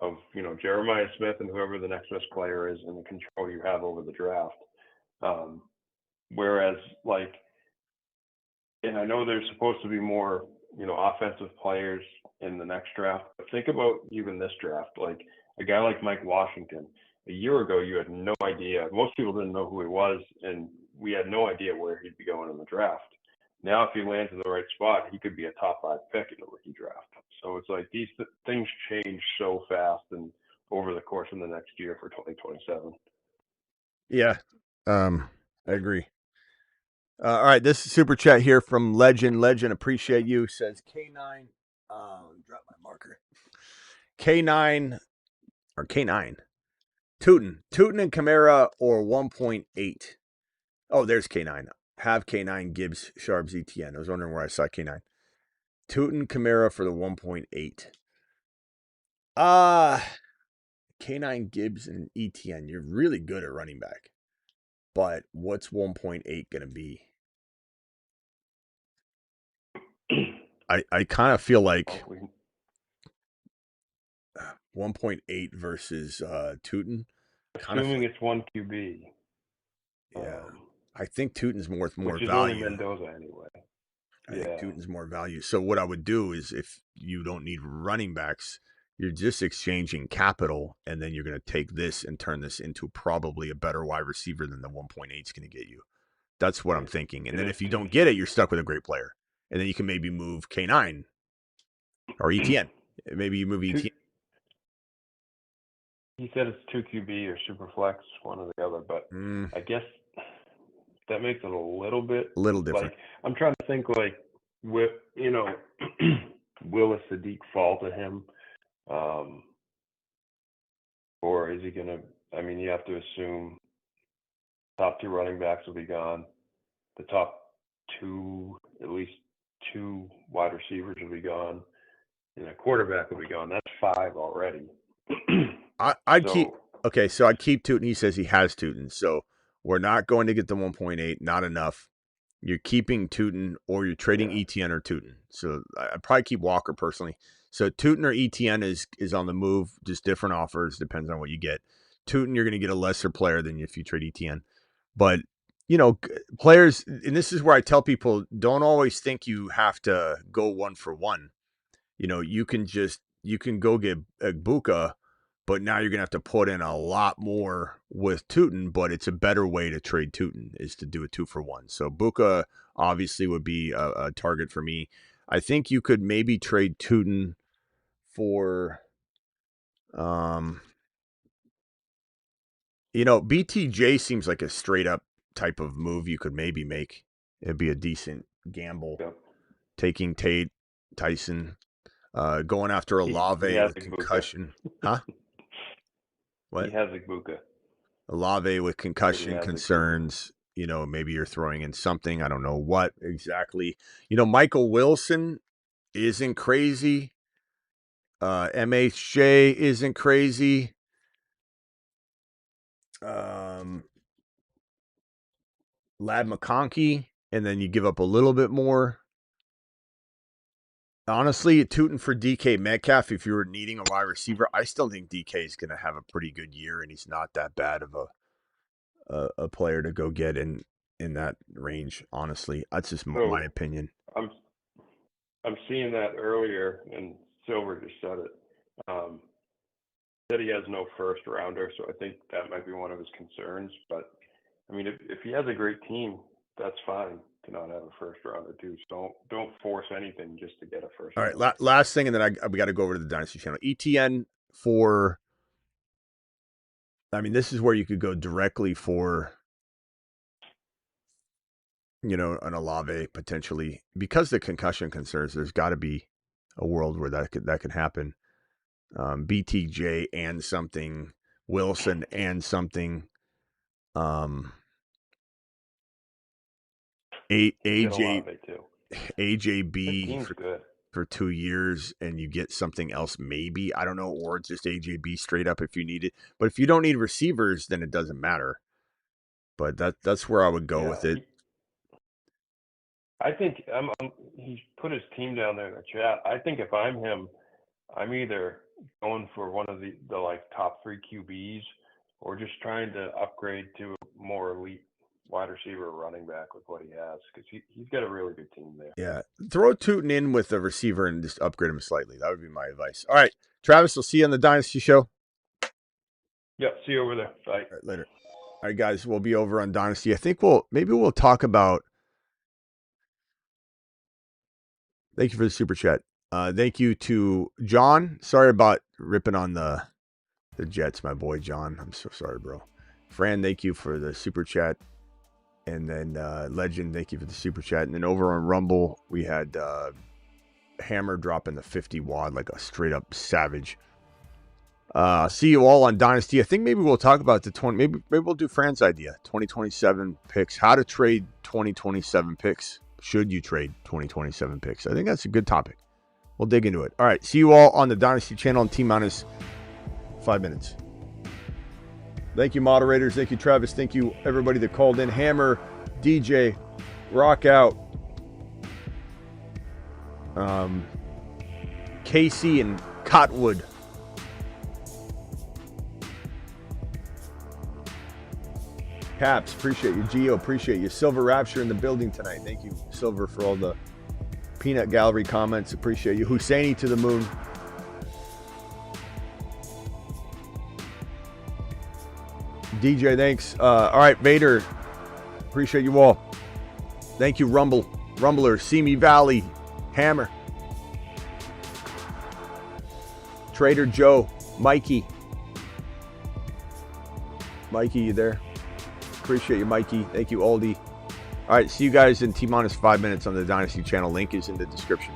of Jeremiah Smith and whoever the next best player is and the control you have over the draft. Whereas like, and I know there's supposed to be more offensive players in the next draft, but think about even this draft. Like a guy like Mike Washington, a year ago you had no idea. Most people didn't know who he was, and we had no idea where he'd be going in the draft. Now, if he lands in the right spot, he could be a top 5 pick in the rookie draft. So it's like these things change so fast and over the course of the next year for 2027. Yeah, I agree. All right, this super chat here from Legend. Legend, appreciate you. Says K9. Drop my marker. K9 or K9. Tootin and Camara or 1.8. Oh, there's K9. Have K9 Gibbs Sharps ETN. I was wondering where I saw K9. Tootin Camara for the 1.8. K9 Gibbs and ETN. You're really good at running back. But what's 1.8 going to be? I kind of feel like 1.8 versus Tootin. Assuming it's 1 QB. Yeah. I think Tootin's more which is value. Only Mendoza anyway. I think Tootin's more value. So what I would do is if you don't need running backs, you're just exchanging capital, and then you're going to take this and turn this into probably a better wide receiver than the 1.8 is going to get you. That's what I'm thinking. And then if you don't get it, you're stuck with a great player. And then you can maybe move K9 or ETN. Maybe you move ETN. He said it's 2 QB or super flex, one or the other, but I guess that makes it a little different. Like, I'm trying to think like will a Sadiq fall to him? Or is he gonna you have to assume top 2 running backs will be gone. The top at least two wide receivers will be gone, and a quarterback will be gone. That's 5 already. I'd keep Tootin. He says he has Tootin, so we're not going to get the 1.8. Not enough. You're keeping Tootin, or you're trading ETN or Tootin. So I'd probably keep Walker personally. So Tootin or ETN is on the move. Just different offers, depends on what you get. Tootin, you're going to get a lesser player than if you trade ETN. But players, and this is where I tell people, don't always think you have to go 1 for 1. You can go get Egbuka, but now you're going to have to put in a lot more with Tootin, but it's a better way to trade Tootin is to do a 2 for 1. So Buka obviously would be a target for me. I think you could maybe trade Tootin for, BTJ seems like a straight up type of move you could maybe make. It'd be a decent gamble. Yep. Taking Tyson, going after Olave with concussion. Huh? What? He has Egbuka. Olave with concussion concerns. Maybe you're throwing in something. I don't know what exactly. Michael Wilson isn't crazy. MHJ isn't crazy. Lad McConkey, and then you give up a little bit more. Honestly, Tootin for DK Metcalf, if you were needing a wide receiver, I still think DK is going to have a pretty good year, and he's not that bad of a player to go get in that range. Honestly, that's just my opinion. I'm seeing that earlier, and Silver just said it. Said he has no first rounder, so I think that might be one of his concerns. But I mean, if he has a great team, that's fine to not have a first rounder too. So don't force anything just to get a first. All right, last thing, and then we got to go over to the Dynasty channel. ETN for. I mean, this is where you could go directly for, an Olave potentially, because the concussion concerns. There's got to be a world where that could happen. BTJ and something, Wilson and something. AJB for 2 years, and you get something else maybe. I don't know, or just AJB straight up if you need it. But if you don't need receivers, then it doesn't matter. But that's where I would go with it. I think he put his team down there in the chat. I think if I'm him, I'm either going for one of the top 3 QBs, or just trying to upgrade to a more elite wide receiver or running back with what he has, because he's got a really good team there. Yeah. Throw Tootin in with a receiver and just upgrade him slightly. That would be my advice. All right. Travis, we'll see you on the Dynasty Show. Yep. See you over there. Bye. All right, later. All right, guys. We'll be over on Dynasty. I think we'll talk about. Thank you for the super chat. Thank you to John. Sorry about ripping on the Jets, my boy John. I'm so sorry, bro. Fran, thank you for the super chat. And then Legend, thank you for the super chat. And then over on Rumble, we had Hammer dropping the 50 wad like a straight up savage. See you all on Dynasty. I think maybe we'll talk about the maybe we'll do Fran's idea. 2027 picks. How to trade 2027 picks. Should you trade 2027 picks? I think that's a good topic. We'll dig into it. All right. See you all on the Dynasty channel in T-minus 5 minutes. Thank you, moderators. Thank you, Travis. Thank you, everybody that called in. Hammer, DJ, Rock Out, Casey, and Cotwood. Caps, appreciate you. Geo, appreciate you. Silver Rapture in the building tonight. Thank you, Silver, for all the Peanut Gallery comments. Appreciate you. Husseini to the moon. DJ, thanks. All right, Vader. Appreciate you all. Thank you, Rumbler, Simi Valley, Hammer, Trader Joe, Mikey. Mikey, you there? Appreciate you, Mikey. Thank you, Aldi. All right, see you guys in T-minus 5 minutes on the Dynasty channel. Link is in the description.